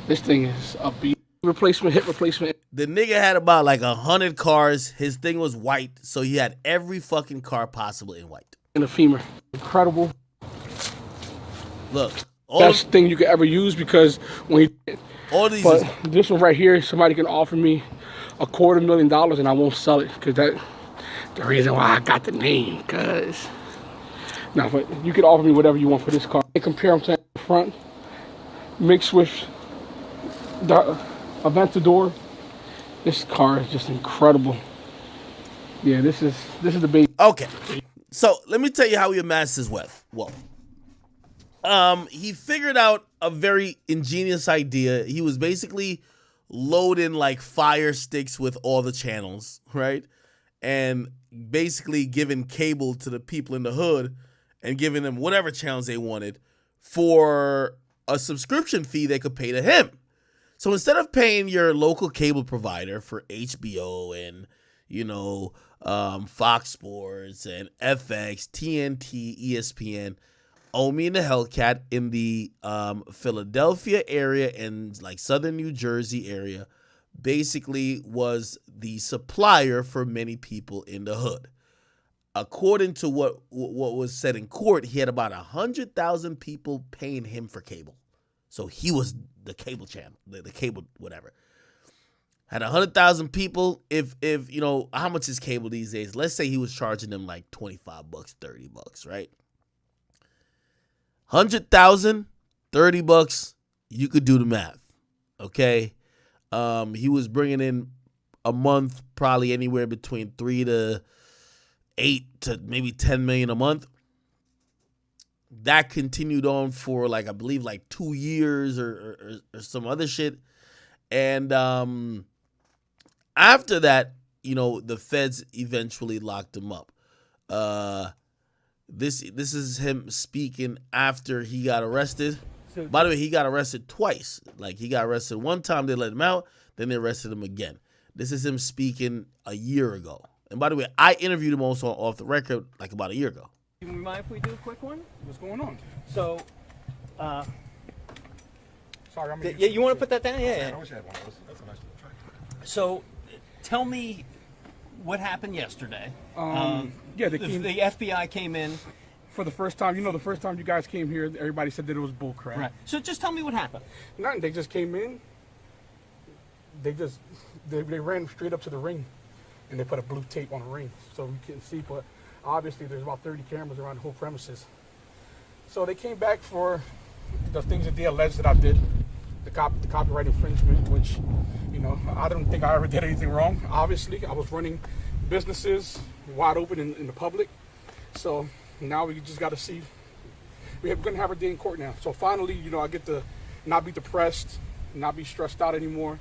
This thing is a beat. Replacement, hip replacement. The nigga had about like 100 cars. His thing was white, so he had every fucking car possible in white. And a femur. Incredible. Look. Best thing you could ever use, because when he... All these but this one right here, somebody can offer me $250,000 and I won't sell it, because that's the reason why I got the name, because... No, but you could offer me whatever you want for this car. They compare them to the front, mixed with the Aventador. This car is just incredible. Yeah, this is the baby. Okay, so let me tell you how he amassed his wealth. He figured out a very ingenious idea. He was basically loading like fire sticks with all the channels, right? And basically giving cable to the people in the hood and giving them whatever channels they wanted for a subscription fee they could pay to him. So instead of paying your local cable provider for HBO and, you know, Fox Sports and FX, TNT, ESPN, Omi and the Hellcat in the Philadelphia area and like southern New Jersey area basically was the supplier for many people in the hood. According to what was said in court, he had about 100,000 people paying him for cable. So he was the cable channel, the cable whatever. Had 100,000 people. If you know how much is cable these days, let's say he was charging them like $25, $30, right? 100,000, $30, you could do the math, okay? He was bringing in a month probably anywhere between 3 to 8 to maybe 10 million a month. That continued on for like, I believe like 2 years or some other shit. And after that, you know, the feds eventually locked him up. This is him speaking after he got arrested. So, by the way, he got arrested twice. Like, he got arrested one time, they let him out, then they arrested him again. This is him speaking a year ago. And by the way, I interviewed him also off the record like about a year ago. Do you mind if we do a quick one? What's going on? So, sorry, I'm yeah, you want to put that down? Yeah. I wish I had one of those. That's a nice little track. So, tell me what happened yesterday. Yeah, the FBI came in for the first time. You know, the first time you guys came here, everybody said that it was bull crap. Right. So just tell me what happened. Nothing. They just came in. They ran straight up to the ring, and they put a blue tape on the ring so we couldn't see. But obviously, there's about 30 cameras around the whole premises. So they came back for the things that they alleged that I did, the copyright infringement, which, you know, I don't think I ever did anything wrong. Obviously, I was running businesses wide open in the public. So now we just got to see. We're going to have our day in court now. So finally, you know, I get to not be depressed, not be stressed out anymore.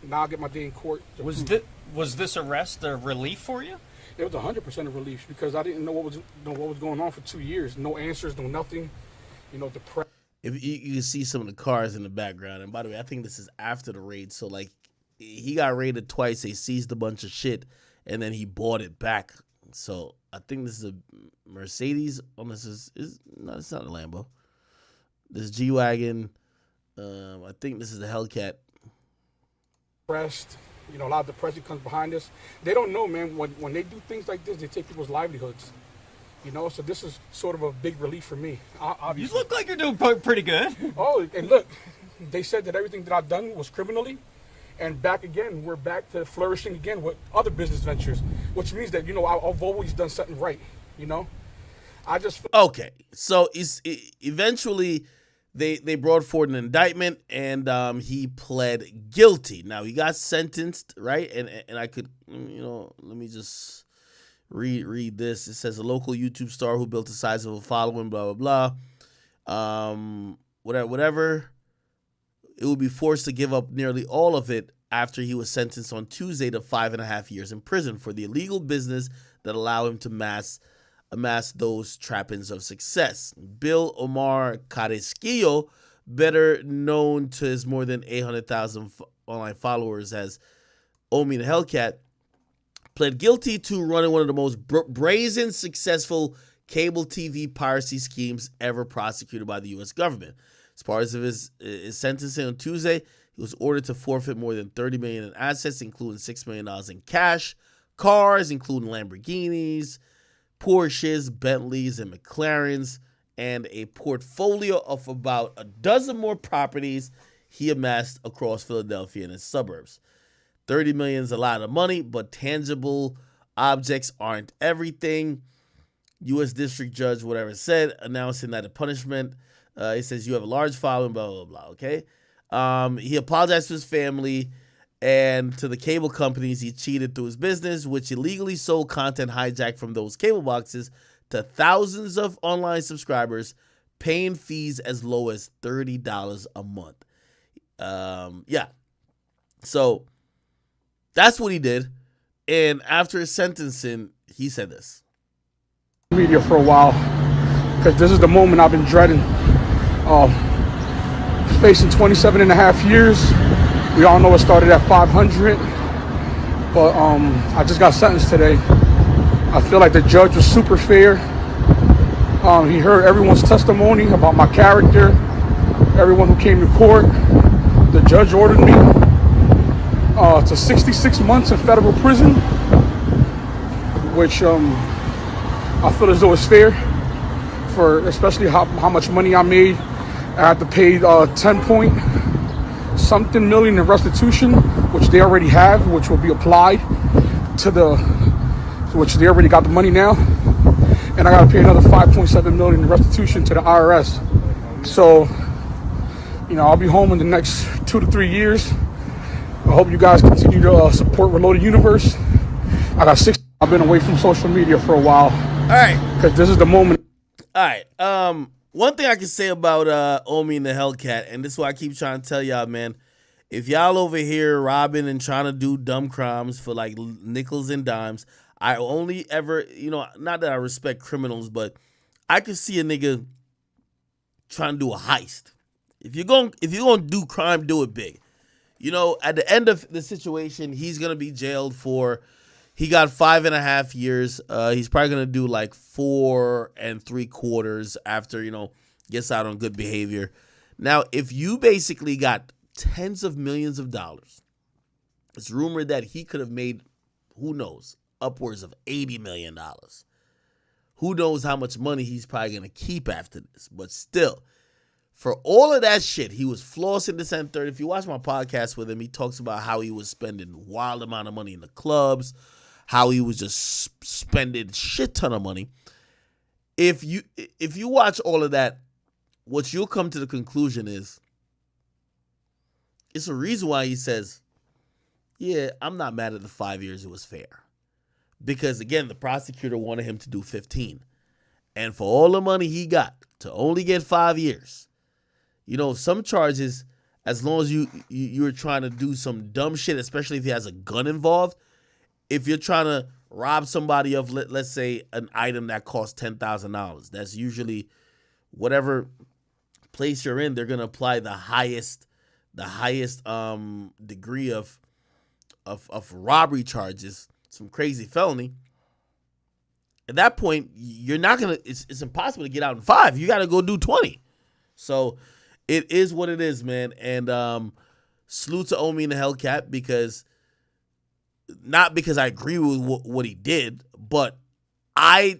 Now I get my day in court. Was this arrest a relief for you? It was 100% a relief because I didn't know what was going on for 2 years. No answers, no nothing. You know, depressed. If you can see some of the cars in the background, and by the way, I think this is after the raid. So like, he got raided twice. They seized a bunch of shit, and then he bought it back. So I think this is a Mercedes. Oh, this is no, it's not a Lambo. This is G-Wagon. I think this is the Hellcat. Depressed. You know, a lot of depression comes behind this. They don't know, man. When they do things like this, they take people's livelihoods. You know, so this is sort of a big relief for me. Obviously. You look like you're doing pretty good. Oh, and look, they said that everything that I've done was criminally, and back again, we're back to flourishing again with other business ventures, which means that, you know, I've always done something right. You know, I just okay. So eventually, they brought forward an indictment, and he pled guilty. Now he got sentenced, right? And I could, you know, let me just read this. It says a local YouTube star who built a sizable following, blah blah blah. Whatever. It would be forced to give up nearly all of it after he was sentenced on Tuesday to 5.5 years in prison for the illegal business that allowed him to amass those trappings of success. Bill Omar Carrasquillo, better known to his more than 800,000 online followers as Omi the Hellcat, pled guilty to running one of the most brazen, successful cable TV piracy schemes ever prosecuted by the U.S. government. As part of his sentencing on Tuesday, he was ordered to forfeit more than $30 million in assets, including $6 million in cash, cars, including Lamborghinis, Porsches, Bentleys, and McLarens, and a portfolio of about a dozen more properties he amassed across Philadelphia and its suburbs. $30 million is a lot of money, but tangible objects aren't everything. U.S. District Judge, whatever said, announcing that the punishment, he says, you have a large following, blah, blah, blah, okay? He apologized to his family and to the cable companies he cheated through his business, which illegally sold content hijacked from those cable boxes to thousands of online subscribers, paying fees as low as $30 a month. Yeah. So that's what he did. And after his sentencing, he said this. Media for a while, because this is the moment I've been dreading. Facing 27.5 years. We all know it started at 500, but I just got sentenced today. I feel like the judge was super fair. He heard everyone's testimony about my character, everyone who came to court. The judge ordered me to 66 months in federal prison, which I feel as though it's fair, for especially how much money I made. I had to pay 10 point something million in restitution, which they already have, which will be applied to which they already got the money now. And I got to pay another 5.7 million in restitution to the IRS. So, I'll be home in the next 2 to 3 years. I hope you guys continue to support Reloaded Universe. I got 6. I've been away from social media for a while. All right. Because this is the moment. All right. One thing I can say about Omi and the Hellcat, and this is why I keep trying to tell y'all, man, if y'all over here robbing and trying to do dumb crimes for like nickels and dimes, I only ever, not that I respect criminals, but I could see a nigga trying to do a heist. If you're gonna do crime, do it big. At the end of the situation, he's gonna be jailed for. He got 5.5 years. He's probably gonna do like 4 3/4 after gets out on good behavior. Now, if you basically got tens of millions of dollars, it's rumored that he could have made, who knows, upwards of $80 million. Who knows how much money he's probably gonna keep after this? But still, for all of that shit, he was flossing this and third. If you watch my podcast with him, he talks about how he was spending wild amount of money in the clubs, how he was just spending shit ton of money. If you watch all of that, what you'll come to the conclusion is it's a reason why he says, yeah, I'm not mad at the 5 years. It was fair. Because, again, the prosecutor wanted him to do 15. And for all the money he got, to only get 5 years, some charges, as long as you're trying to do some dumb shit, especially if he has a gun involved, if you're trying to rob somebody of, let's say, an item that costs $10,000, that's usually whatever place you're in, they're going to apply the highest degree of robbery charges, some crazy felony. At that point, you're not going to, it's impossible to get out in 5. You got to go do 20. So it is what it is, man. And salute to Omi and the Hellcat, because not because I agree with what he did, but I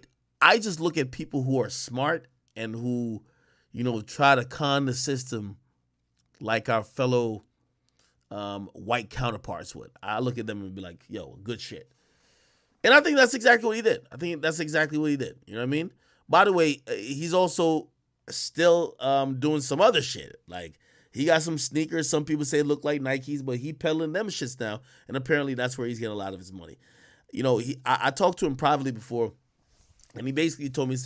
just look at people who are smart and who, try to con the system like our fellow white counterparts would. I look at them and be like, yo, good shit. And I think that's exactly what he did. You know what I mean? By the way, he's also still doing some other shit. Like, he got some sneakers. Some people say look like Nikes, but he peddling them shits now. And apparently that's where he's getting a lot of his money. I talked to him privately before, and he basically told me,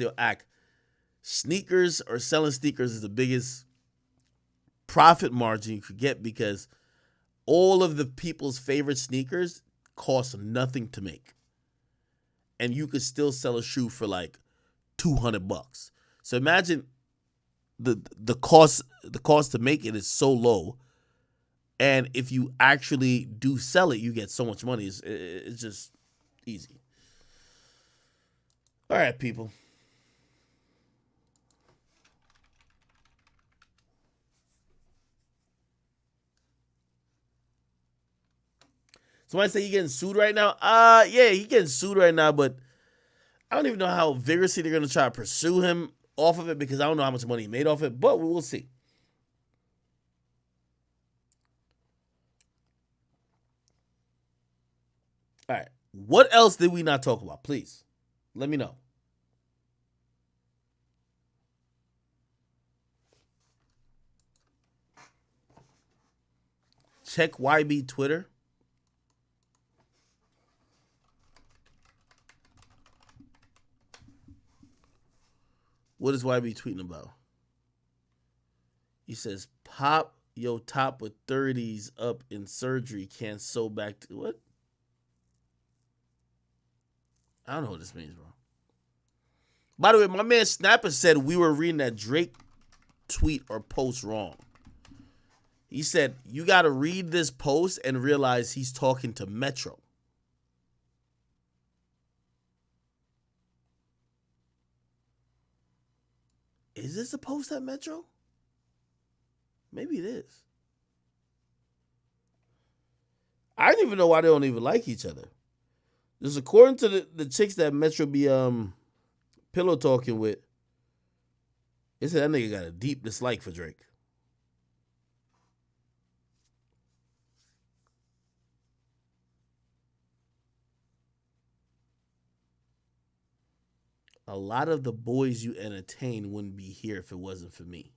sneakers or selling sneakers is the biggest profit margin you could get, because all of the people's favorite sneakers cost nothing to make. And you could still sell a shoe for like $200. So imagine the cost to make it is so low, and if you actually do sell it, you get so much money. It's just easy. All right, people. Somebody say he getting sued right now? Yeah, he getting sued right now, but I don't even know how vigorously they're going to try to pursue him off of it, because I don't know how much money he made off it, but we'll see. All right. What else did we not talk about? Please, let me know. Check YB Twitter. What is YB tweeting about? He says, pop yo top with 30s up in surgery, can't sew back to what? I don't know what this means, bro. By the way, my man Snapper said we were reading that Drake tweet or post wrong. He said, you got to read this post and realize he's talking to Metro. Is this the post at Metro? Maybe it is. I don't even know why they don't even like each other. Just according to the chicks that Metro be pillow talking with, it said that nigga got a deep dislike for Drake. A lot of the boys you entertain wouldn't be here if it wasn't for me.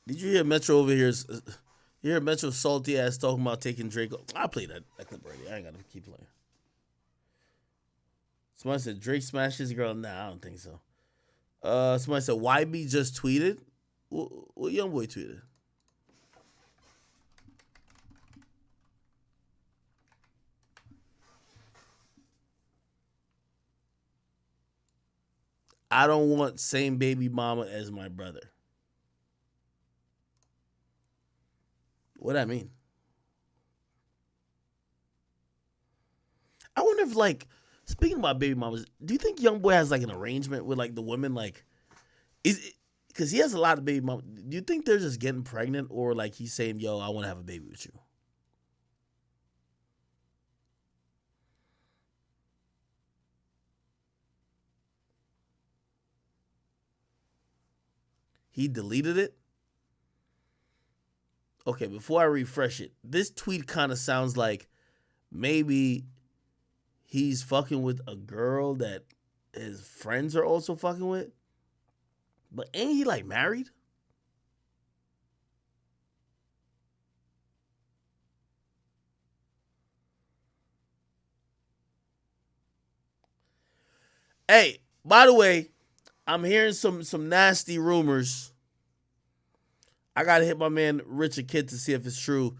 Did you hear Metro over here? You hear Metro salty ass talking about taking Drake? I played that clip already. I ain't gotta keep playing. Somebody said Drake smashed his girl. Nah, I don't think so. Somebody said YB just tweeted. What young boy tweeted? I don't want same baby mama as my brother. What that mean? I wonder if, like, speaking about baby mamas, do you think young boy has like an arrangement with like the women? Like, is it, because he has a lot of baby mamas. Do you think they're just getting pregnant, or like he's saying, "Yo, I want to have a baby with you"? He deleted it. Okay, before I refresh it, this tweet kind of sounds like maybe he's fucking with a girl that his friends are also fucking with. But ain't he like married? Hey, by the way, I'm hearing some nasty rumors. I gotta hit my man Richard Kidd to see if it's true.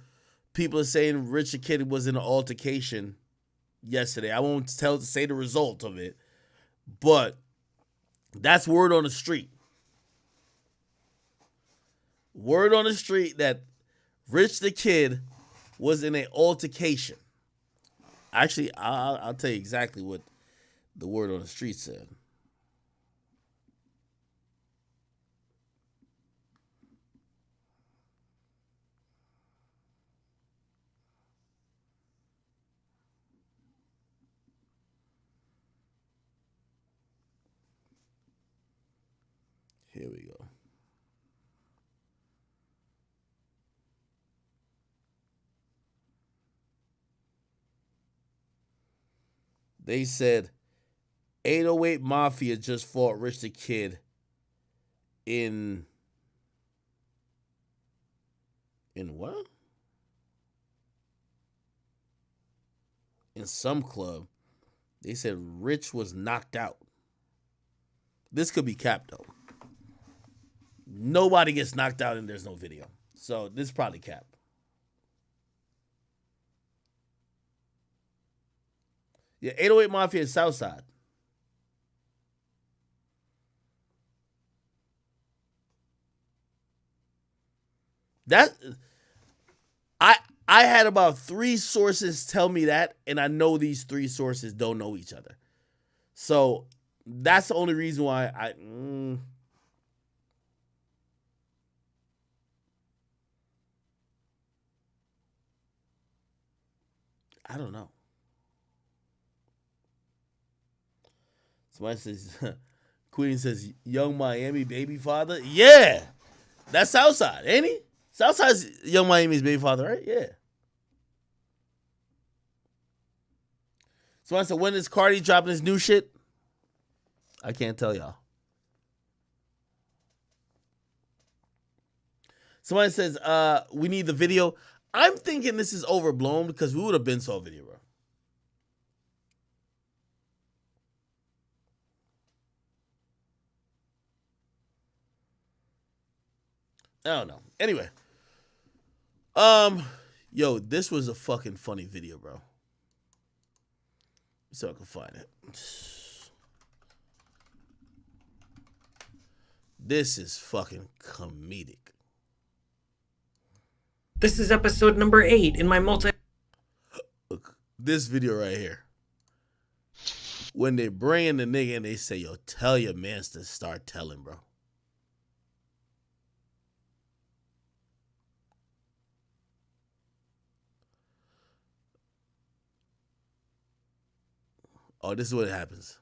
People are saying Richard Kidd was in an altercation yesterday. I won't say the result of it, but that's word on the street. Word on the street that Rich the Kid was in an altercation. Actually, I'll tell you exactly what the word on the street said. Here we go. They said 808 Mafia just fought Rich the Kid in what? In some club. They said Rich was knocked out. This could be cap though. Nobody gets knocked out and there's no video. So this is probably cap. Yeah, 808 Mafia is Southside. That I had about 3 sources tell me that, and I know these 3 sources don't know each other. So that's the only reason why I don't know. Somebody says, Queen says, Young Miami baby father. Yeah, that's Southside, ain't he? Southside's Young Miami's baby father, right? Yeah. Somebody said, when is Cardi dropping his new shit? I can't tell y'all. Somebody says, we need the video. I'm thinking this is overblown because we would have been saw a video, bro. I don't know. Anyway. Yo, this was a fucking funny video, bro. So I can find it. This is fucking comedic. This is episode number 8 in my multi. Look, this video right here. When they bring in the nigga and they say, yo, tell your mans to start telling, bro. Oh, this is what happens.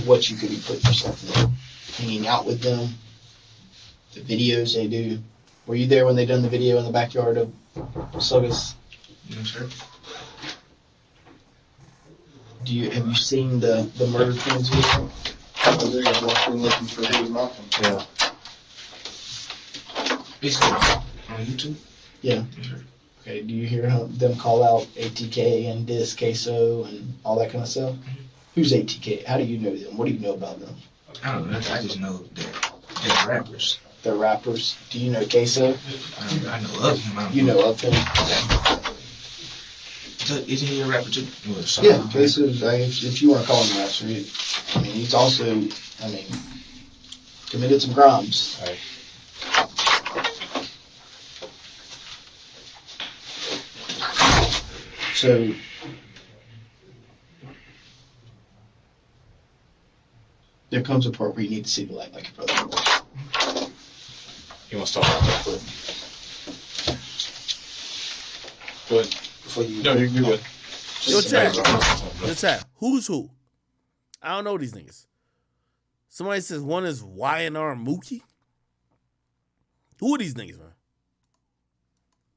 What you could be putting yourself in. Hanging out with them. The videos they do. Were you there when they done the video in the backyard of Sluggus? No, sir. Have you seen the murder things video? I was there, I walked in looking for who was knocking. Yeah. Basically, on YouTube? Yeah. Okay, do you hear them call out ATK and Dis Queso and all that kind of stuff? Mm-hmm. Who's ATK? How do you know them? What do you know about them? I don't know. I just know they're rappers. They're rappers. Do you know Queso? I know of him. You know of him? Isn't he a rapper too? Yeah, Queso, if you want to call him a rapper, I mean, he's also, committed some crimes. Right. So, there comes a part where you need to see the light like your brother. You want to start off real quick? Go ahead. Before you. No, you're good. Yo, chat. Who's who? I don't know these niggas. Somebody says one is Y&R Mookie. Who are these niggas, man?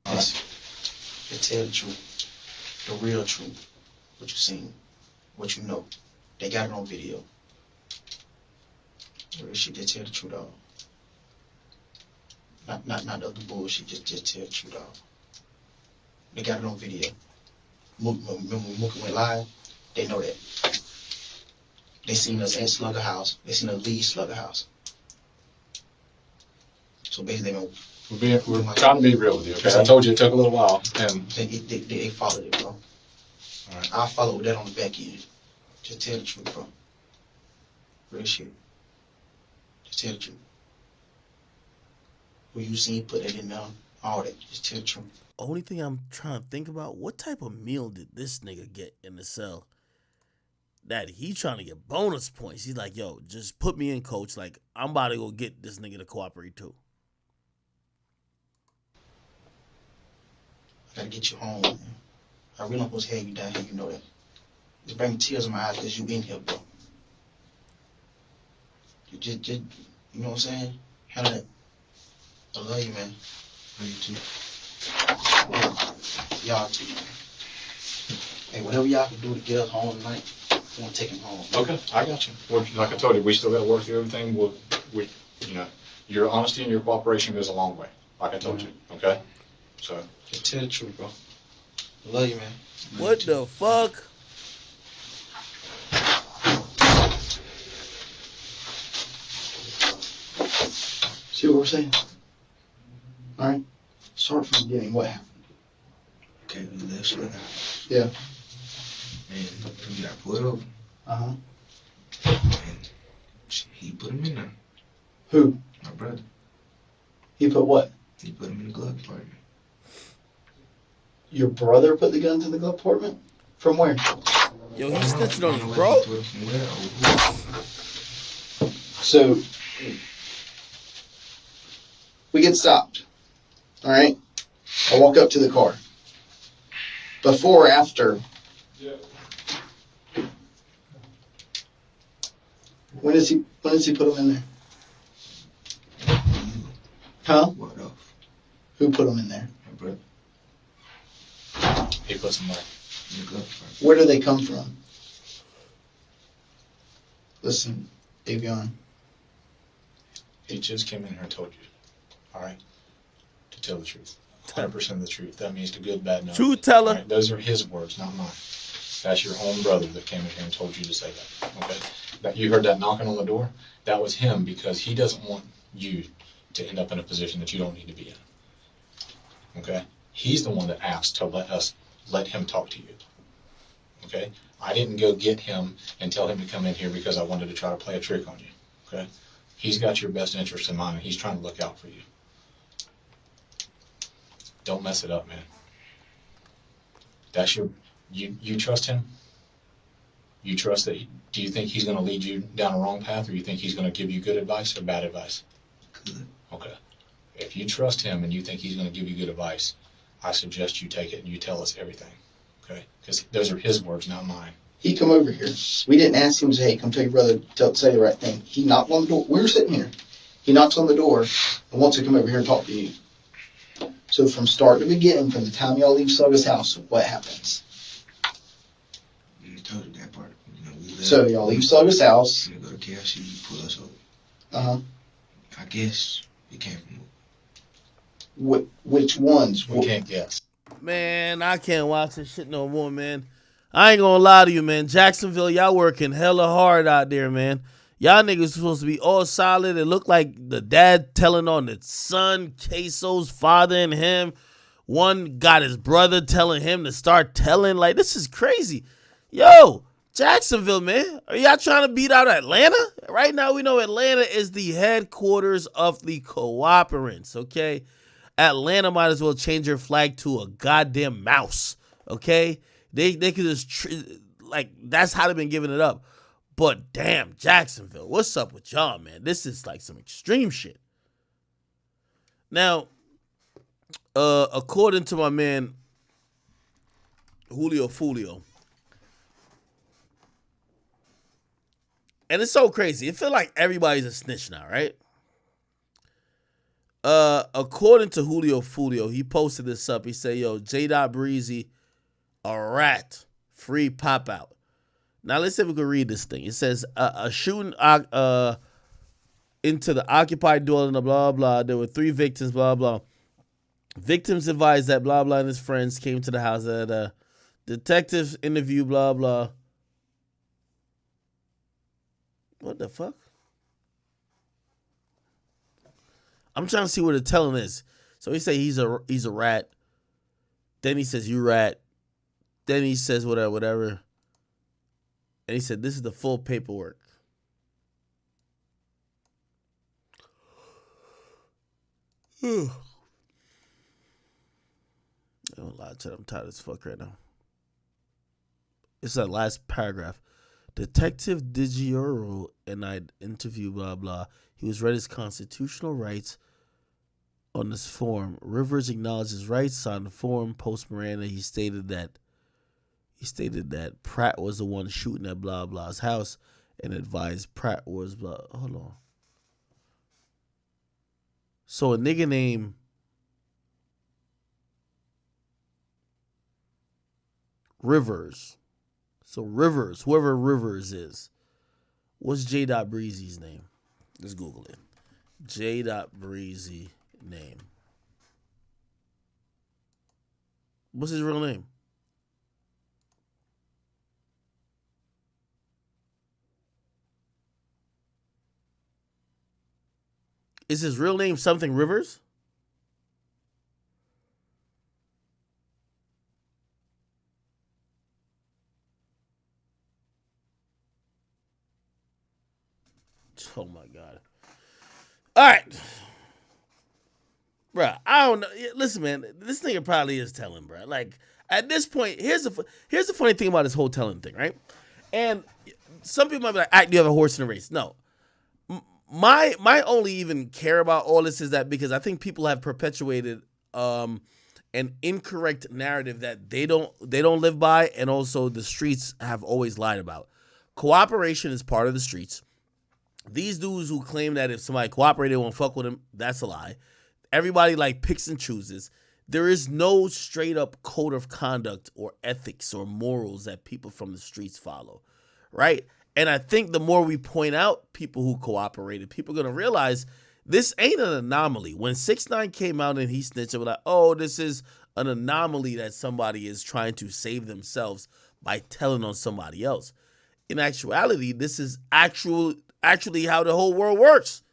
They tell the truth. The real truth. What you seen. What you know. They got it on video. Real shit, they tell the truth, dog. Not the other bullshit, just tell the truth, dog. They got it on video. Remember when Mookie went live? They know that. They seen us at Slugger House. They seen us leave Slugger House. So basically, we're trying to be real with you, because I told you it took a little while. And they followed it, bro. All right. I followed that on the back end. Just tell the truth, bro. Real shit. Just tell the truth. Who you seen put that in there, all that. Just tell the truth. Only thing I'm trying to think about, what type of meal did this nigga get in the cell that he trying to get bonus points? He's like, yo, just put me in, coach. Like, I'm about to go get this nigga to cooperate too. I gotta get you home, man. I really don't supposed to have you down here, you know that. It's bringing tears in my eyes because you in here, bro. You just, you know what I'm saying? Handle that. I love you, man. Love you too. Y'all too, man. Hey, whatever y'all can do to get us home tonight, I want to take him home. Okay, I got you. Well, like I told you, we still got to work through everything. Your honesty and your cooperation goes a long way. Like I told you, okay? So just tell the truth, bro. I love you, man. What the fuck? See what we're saying? All right. Start from the beginning. What happened? Okay, let's look. Yeah. And we got pulled over. Uh-huh. And he put him in there. Who? My brother. He put what? He put him in the glove compartment. Your brother put the guns in the glove compartment? From where? Yo, he's snitching on his bro? So, we get stopped. All right? I walk up to the car. Before or after? Yeah. When does he put them in there? Huh? What off? Who put them in there? My brother. He puts them in the glove compartment. Where do they come from? Listen, Davion. He just came in here and told you. All right? To tell the truth. 100% of the truth. That means the good, bad, no. Truth teller. Right? Those are his words, not mine. That's your own brother that came in here and told you to say that. Okay? That you heard that knocking on the door? That was him because he doesn't want you to end up in a position that you don't need to be in. Okay? He's the one that asked to let him talk to you. Okay? I didn't go get him and tell him to come in here because I wanted to try to play a trick on you. Okay? He's got your best interest in mind and he's trying to look out for you. Don't mess it up, man. That's you trust him? You trust that? Do you think he's going to lead you down a wrong path, or you think he's going to give you good advice or bad advice? Good. Okay. If you trust him and you think he's going to give you good advice, I suggest you take it and you tell us everything. Okay? Because those are his words, not mine. He come over here. We didn't ask him, say, hey, come tell your brother to say the right thing. He knocked on the door. We were sitting here. He knocks on the door and wants to come over here and talk to you. So from start to beginning, from the time y'all leave Slugger's house, what happens? You told you that part. You know, So y'all leave Slugger's house. You go to KFC, you pull us over. Uh-huh. I guess we can't move. Which ones? We can't guess. Man, I can't watch this shit no more, man. I ain't gonna lie to you, man. Jacksonville, y'all working hella hard out there, man. Y'all niggas supposed to be all solid. It looked like the dad telling on the son, Queso's father and him. One got his brother telling him to start telling. Like, this is crazy. Yo, Jacksonville, man. Are y'all trying to beat out Atlanta? Right now, we know Atlanta is the headquarters of the cooperants, okay? Atlanta might as well change their flag to a goddamn mouse, okay? They could just, like, that's how they've been giving it up. But damn, Jacksonville, what's up with y'all, man? This is like some extreme shit. Now, according to my man, Julio Fulio, and it's so crazy. It feels like everybody's a snitch now, right? According to Julio Fulio, he posted this up. He said, yo, J. Breezy, a rat, free pop out. Now let's see if we can read this thing. It says a shooting into the occupied dwelling, blah blah. There were 3 victims, blah blah. Victims advised that blah blah and his friends came to the house at a detective's interview, blah blah. What the fuck? I'm trying to see where the telling is. So he say he's a rat. Then he says you rat. Then he says whatever. And he said, this is the full paperwork. I don't lie to you, I'm tired as fuck right now. It's that last paragraph. Detective DiGioro and I interviewed blah blah. He was read his constitutional rights on this form. Rivers acknowledged his rights on the form. Post Miranda, he stated that Pratt was the one shooting at blah blah's house and advised Pratt was blah. Hold on. So a nigga named Rivers. So Rivers, whoever Rivers is, what's J. Breezy's name? Let's Google it. J. Breezy name. What's his real name? Is his real name something Rivers? Oh my God. All right. Bruh, I don't know. Listen, man, this nigga probably is telling, bruh. Like, at this point, here's the funny thing about this whole telling thing, right? And some people might be like, you have a horse in a race. No. My only even care about all this is that because I think people have perpetuated an incorrect narrative that they don't live by, and also the streets have always lied about. Cooperation is part of the streets. These dudes who claim that if somebody cooperated, they won't fuck with them, that's a lie. Everybody like picks and chooses. There is no straight up code of conduct or ethics or morals that people from the streets follow, right? And I think the more we point out people who cooperated, people are going to realize this ain't an anomaly. When 6ix9ine came out and he snitched, it was like, oh, this is an anomaly that somebody is trying to save themselves by telling on somebody else. In actuality, this is actually how the whole world works.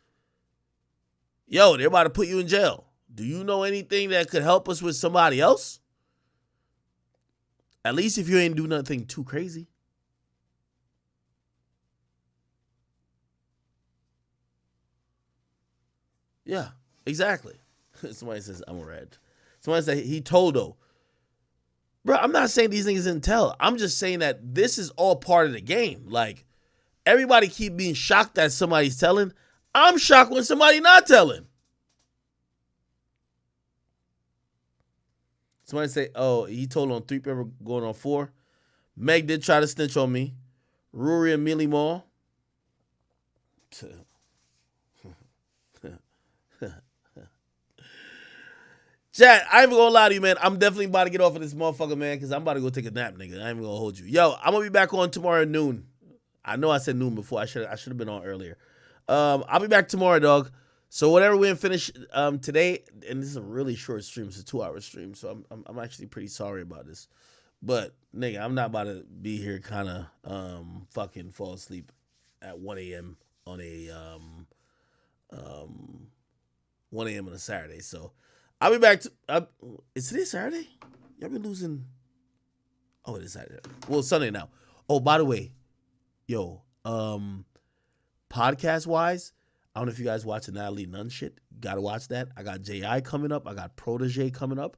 Yo, they're about to put you in jail. Do you know anything that could help us with somebody else? At least if you ain't do nothing too crazy. Yeah, exactly. Somebody says, I'm a rat. Somebody said he told though. Bro, I'm not saying these niggas didn't tell. I'm just saying that this is all part of the game. Like, everybody keep being shocked that somebody's telling. I'm shocked when somebody not telling. Somebody say, oh, he told on 3 people going on 4. Meg did try to snitch on me. Rory and Millie Moore. Chat, I ain't even gonna lie to you, man. I'm definitely about to get off of this motherfucker, man, because I'm about to go take a nap, nigga. I ain't even gonna hold you. Yo, I'm gonna be back on tomorrow at noon. I know I said noon before. I should have been on earlier. I'll be back tomorrow, dog. So whatever we didn't finish today, and this is a really short stream, it's a 2-hour stream, so I'm actually pretty sorry about this. But nigga, I'm not about to be here kind of fucking fall asleep at 1 a.m. on a 1 a.m. on a Saturday. So I'll be back to is today Saturday? Y'all been losing. Oh, it is Saturday. Well, Sunday now. Oh, by the way, yo, podcast wise, I don't know if you guys watching Natalie Nunn shit. Gotta watch that. I got J.I. coming up. I got Protege coming up.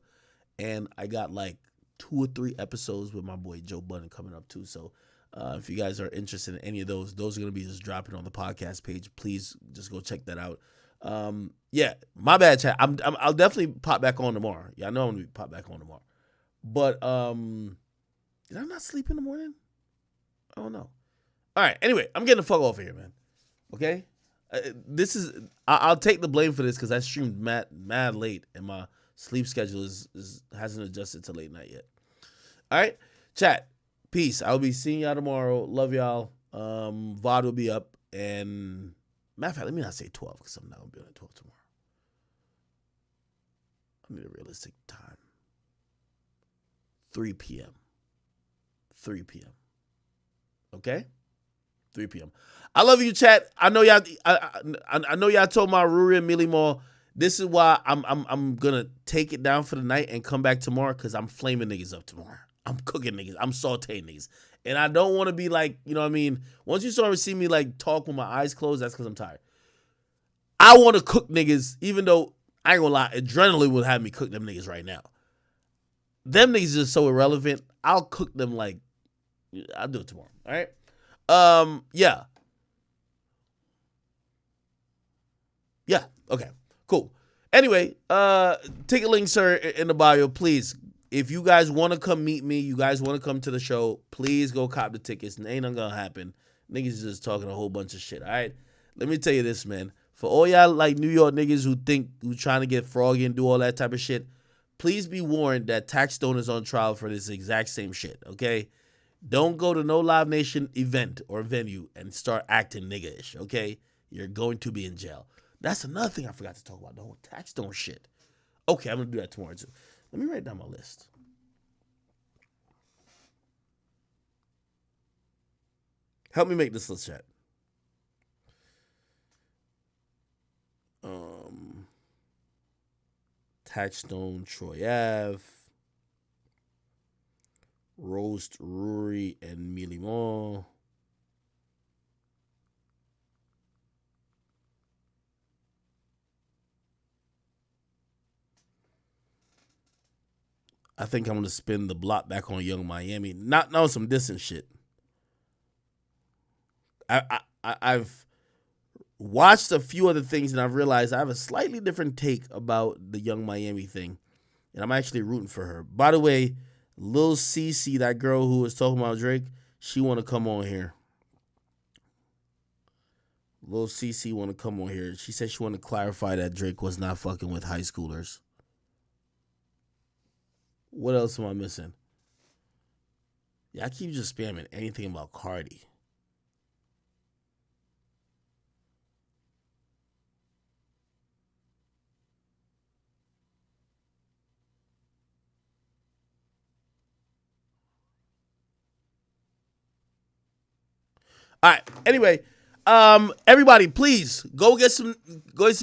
And I got like 2 or 3 episodes with my boy Joe Budden coming up too. So if you guys are interested in any of those are going to be just dropping on the podcast page. Please just go check that out. Yeah, my bad, chat. I'll definitely pop back on tomorrow. Yeah, I know I'm going to pop back on tomorrow. But did I not sleep in the morning? I don't know. All right, anyway, I'm getting the fuck off of here, man. Okay? I'll take the blame for this because I streamed mad late and my sleep schedule hasn't adjusted to late night yet. All right, chat. Peace. I'll be seeing y'all tomorrow. Love y'all. VOD will be up. And matter of fact, let me not say 12 because I'm not going to be on 12 tomorrow. I need a realistic time. 3 p.m. 3 p.m. Okay? 3 p.m. I love you, chat. I know y'all. I know y'all told my Ruri and Millie Moore. This is why I'm gonna take it down for the night and come back tomorrow because I'm flaming niggas up tomorrow. I'm cooking niggas. I'm sauteing niggas, and I don't want to be like, you know what I mean. Once you start to see me like talk with my eyes closed, that's because I'm tired. I want to cook niggas, even though I ain't gonna lie, adrenaline would have me cook them niggas right now. Them niggas are so irrelevant. I'll cook them like I'll do it tomorrow. All right. Yeah. Yeah. Okay. Cool. Anyway, ticket links are in the bio. Please, if you guys want to come meet me, you guys want to come to the show, please go cop the tickets. Ain't nothing gonna happen. Niggas just talking a whole bunch of shit. All right. Let me tell you this, man. For all y'all like New York niggas who trying to get froggy and do all that type of shit, please be warned that Taxstone is on trial for this exact same shit. Okay. Don't go to no Live Nation event or venue and start acting nigga-ish, okay? You're going to be in jail. That's another thing I forgot to talk about, the whole Taxstone shit. Okay, I'm going to do that tomorrow, too. Let me write down my list. Help me make this list, chat. Taxstone, Troy Ave. Roast, Rory, and Millie Moore. I think I'm going to spin the block back on Young Miami. Not on some distant shit. I've watched a few other things and I've realized I have a slightly different take about the Young Miami thing. And I'm actually rooting for her. By the way, Lil Cece, that girl who was talking about Drake, she want to come on here. Lil Cece want to come on here. She said she want to clarify that Drake was not fucking with high schoolers. What else am I missing? Yeah, I keep just spamming anything about Cardi. All right. Anyway, everybody, please go get some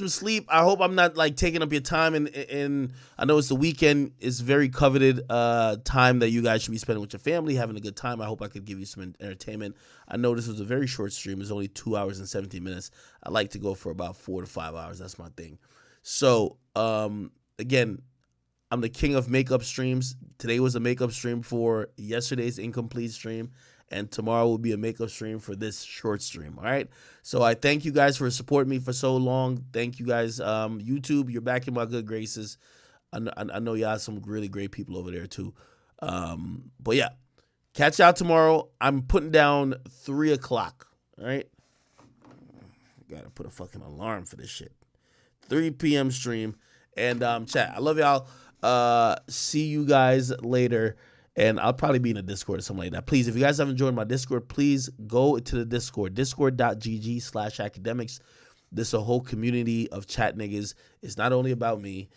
sleep. I hope I'm not like taking up your time. And I know it's the weekend. It's very coveted time that you guys should be spending with your family, having a good time. I hope I could give you some entertainment. I know this was a very short stream. It's only 2 hours and 17 minutes. I like to go for about 4 to 5 hours. That's my thing. So again, I'm the king of makeup streams. Today was a makeup stream for yesterday's incomplete stream, and tomorrow will be a makeup stream for this short stream. All right. So I thank you guys for supporting me for so long. Thank you guys. YouTube, you're back in my good graces. I know y'all some really great people over there too. But yeah, catch y'all tomorrow. I'm putting down 3 o'clock. All right. Gotta put a fucking alarm for this shit. 3 p.m. stream. And chat, I love y'all. See you guys later. And I'll probably be in a Discord or something like that. Please, if you guys haven't joined my Discord, please go to the Discord. Discord.gg/academics. This is a whole community of chat niggas. It's not only about me.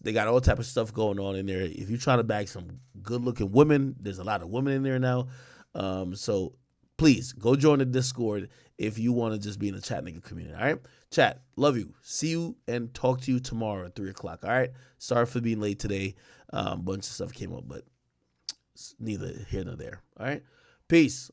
They got all type of stuff going on in there. If you're trying to bag some good looking women, there's a lot of women in there now. So please go join the Discord if you want to just be in the chat nigga community. All right, chat, love you. See you and talk to you tomorrow at 3 o'clock. All right. Sorry for being late today. Bunch of stuff came up, but neither here nor there. All right. Peace.